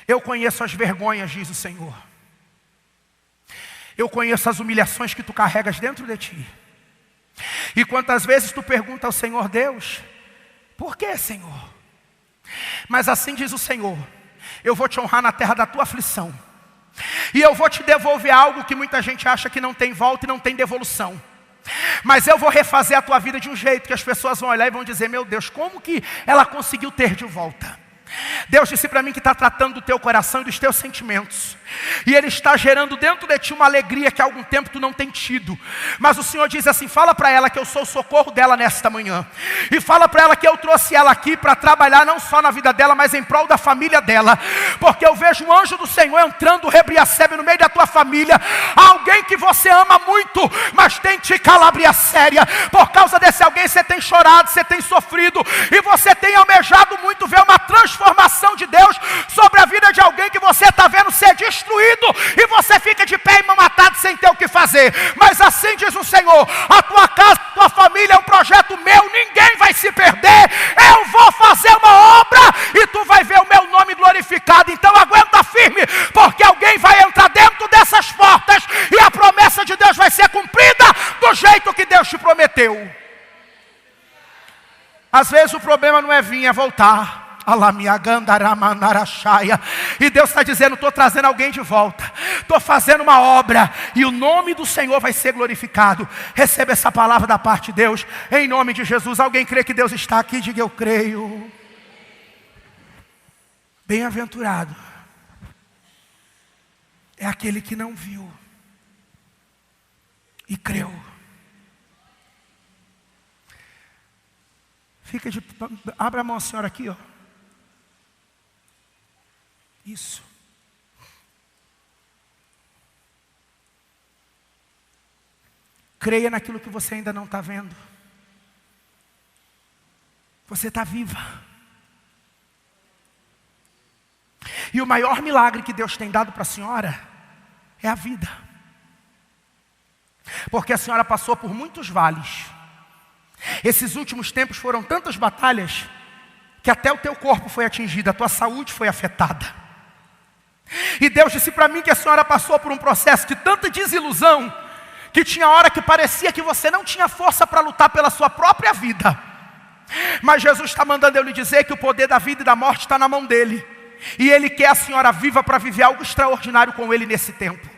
Eu conheço as vergonhas, diz o Senhor. Eu conheço as humilhações que tu carregas dentro de ti. E quantas vezes tu pergunta ao Senhor: Deus, por que, Senhor? Mas assim diz o Senhor: eu vou te honrar na terra da tua aflição, e eu vou te devolver algo que muita gente acha que não tem volta e não tem devolução. Mas eu vou refazer a tua vida de um jeito que as pessoas vão olhar e vão dizer: meu Deus, como que ela conseguiu ter de volta? Deus disse para mim que está tratando do teu coração e dos teus sentimentos, e Ele está gerando dentro de ti uma alegria que há algum tempo tu não tem tido. Mas o Senhor diz assim: fala para ela que eu sou o socorro dela nesta manhã, e fala para ela que eu trouxe ela aqui para trabalhar não só na vida dela, mas em prol da família dela. Porque eu vejo um anjo do Senhor entrando, Rebriacebe, no meio da tua família. Alguém que você ama muito, mas tem te calabria séria. Por causa desse alguém você tem chorado, você tem sofrido, e você tem almejado muito ver uma transformação fazer. Mas assim diz o Senhor: a tua casa, a tua família é um projeto meu, ninguém vai se perder. Eu vou fazer uma obra e tu vai ver o meu nome glorificado. Então aguenta firme, porque alguém vai entrar dentro dessas portas e a promessa de Deus vai ser cumprida do jeito que Deus te prometeu. Às vezes o problema não é vir, é voltar. E Deus está dizendo: estou trazendo alguém de volta, estou fazendo uma obra e o nome do Senhor vai ser glorificado. Receba essa palavra da parte de Deus, em nome de Jesus. Alguém crê que Deus está aqui? Diga: eu creio. Bem-aventurado é aquele que não viu e creu. Abra a mão, senhora, aqui, ó. Isso. Creia naquilo que você ainda não está vendo. Você está viva. E o maior milagre que Deus tem dado para a senhora é a vida. Porque a senhora passou por muitos vales. Esses últimos tempos foram tantas batalhas que até o teu corpo foi atingido, a tua saúde foi afetada. E Deus disse para mim que a senhora passou por um processo de tanta desilusão, que tinha hora que parecia que você não tinha força para lutar pela sua própria vida. Mas Jesus está mandando eu lhe dizer que o poder da vida e da morte está na mão dele. E ele quer a senhora viva para viver algo extraordinário com ele nesse tempo.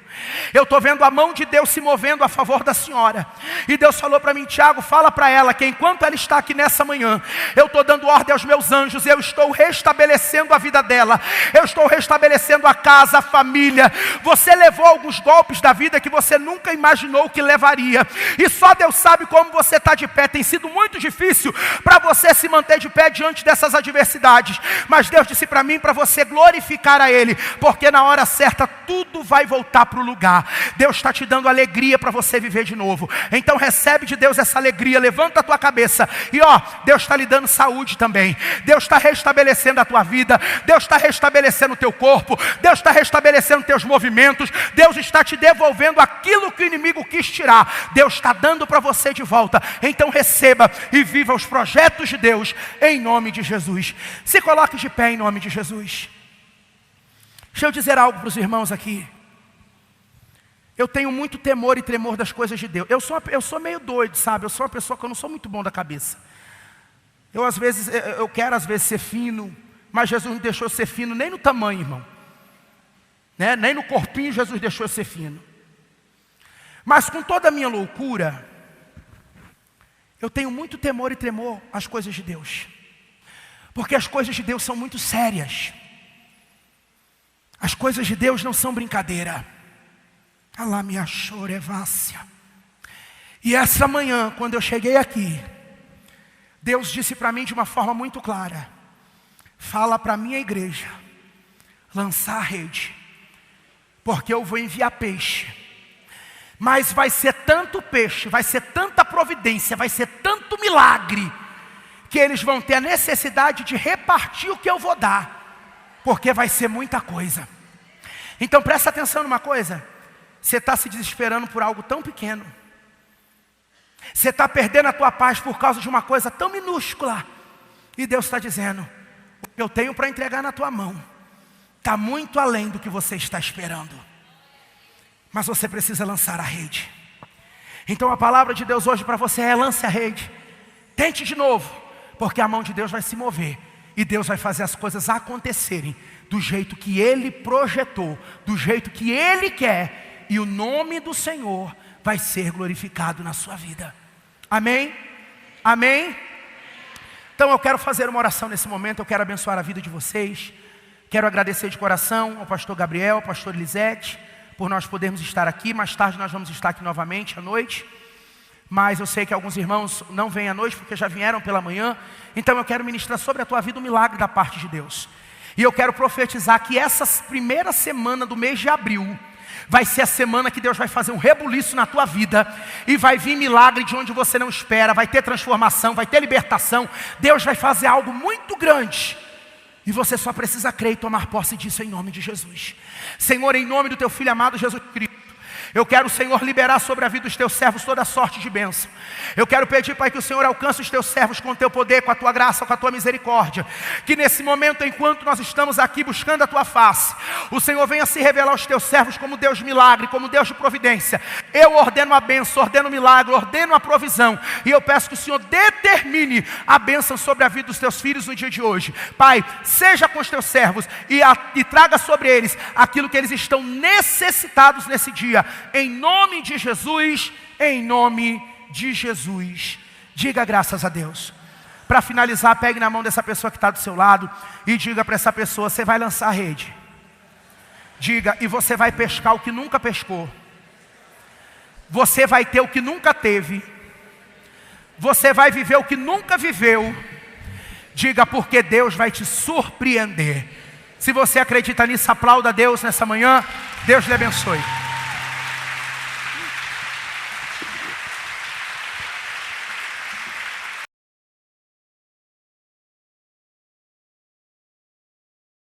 Eu estou vendo a mão de Deus se movendo a favor da senhora. E Deus falou para mim: Tiago, fala para ela que enquanto ela está aqui nessa manhã, eu estou dando ordem aos meus anjos, eu estou restabelecendo a vida dela, eu estou restabelecendo a casa, a família. Você levou alguns golpes da vida que você nunca imaginou que levaria, e só Deus sabe como você está de pé. Tem sido muito difícil para você se manter de pé diante dessas adversidades, mas Deus disse para mim para você glorificar a Ele, porque na hora certa tudo vai voltar para o lugar. Deus está te dando alegria para você viver de novo. Então recebe de Deus essa alegria, levanta a tua cabeça. E Deus está lhe dando saúde também. Deus está restabelecendo a tua vida. Deus está restabelecendo o teu corpo. Deus está restabelecendo teus movimentos. Deus está te devolvendo aquilo que o inimigo quis tirar. Deus está dando para você de volta. Então receba e viva os projetos de Deus em nome de Jesus. Se coloque de pé em nome de Jesus. Deixa eu dizer algo para os irmãos aqui. Eu tenho muito temor e tremor das coisas de Deus. Eu sou meio doido, sabe? Eu sou uma pessoa que eu não sou muito bom da cabeça. Eu quero às vezes ser fino, mas Jesus não deixou eu ser fino nem no tamanho, irmão. Né? Nem no corpinho Jesus deixou eu ser fino. Mas com toda a minha loucura, eu tenho muito temor e tremor às coisas de Deus. Porque as coisas de Deus são muito sérias. As coisas de Deus não são brincadeira. E essa manhã, quando eu cheguei aqui, Deus disse para mim de uma forma muito clara: fala para a minha igreja lançar a rede, porque eu vou enviar peixe. Mas vai ser tanto peixe, vai ser tanta providência, vai ser tanto milagre, que eles vão ter a necessidade de repartir o que eu vou dar, porque vai ser muita coisa. Então presta atenção numa coisa. Você está se desesperando por algo tão pequeno. Você está perdendo a tua paz por causa de uma coisa tão minúscula. E Deus está dizendo: o que eu tenho para entregar na tua mão está muito além do que você está esperando. Mas você precisa lançar a rede. Então a palavra de Deus hoje para você é: lance a rede. Tente de novo, porque a mão de Deus vai se mover. E Deus vai fazer as coisas acontecerem do jeito que Ele projetou, do jeito que Ele quer. E o nome do Senhor vai ser glorificado na sua vida. Amém? Amém? Então eu quero fazer uma oração nesse momento. Eu quero abençoar a vida de vocês. Quero agradecer de coração ao pastor Gabriel, ao pastor Elisete, por nós podermos estar aqui. Mais tarde nós vamos estar aqui novamente à noite. Mas eu sei que alguns irmãos não vêm à noite porque já vieram pela manhã. Então eu quero ministrar sobre a tua vida um milagre da parte de Deus. E eu quero profetizar que essa primeira semana do mês de abril vai ser a semana que Deus vai fazer um rebuliço na tua vida. E vai vir milagre de onde você não espera. Vai ter transformação, vai ter libertação. Deus vai fazer algo muito grande. E você só precisa crer e tomar posse disso em nome de Jesus. Senhor, em nome do teu Filho amado Jesus Cristo, Eu quero, Senhor, liberar sobre a vida dos teus servos toda sorte de bênção. Eu quero pedir, Pai, que o Senhor alcance os teus servos com o teu poder, com a tua graça, com a tua misericórdia. Que nesse momento, enquanto nós estamos aqui buscando a tua face, o Senhor venha se revelar aos teus servos como Deus de milagre, como Deus de providência. Eu ordeno a bênção, ordeno o milagre, ordeno a provisão. E eu peço que o Senhor determine a bênção sobre a vida dos teus filhos no dia de hoje. Pai, seja com os teus servos e traga sobre eles aquilo que eles estão necessitados nesse dia. Em nome de Jesus, em nome de Jesus. Diga graças a Deus. Para finalizar, pegue na mão dessa pessoa que está do seu lado e diga para essa pessoa: você vai lançar a rede. Diga: e você vai pescar o que nunca pescou. Você vai ter o que nunca teve. Você vai viver o que nunca viveu. Diga: porque Deus vai te surpreender. Se você acredita nisso, aplauda a Deus nessa manhã. Deus lhe abençoe.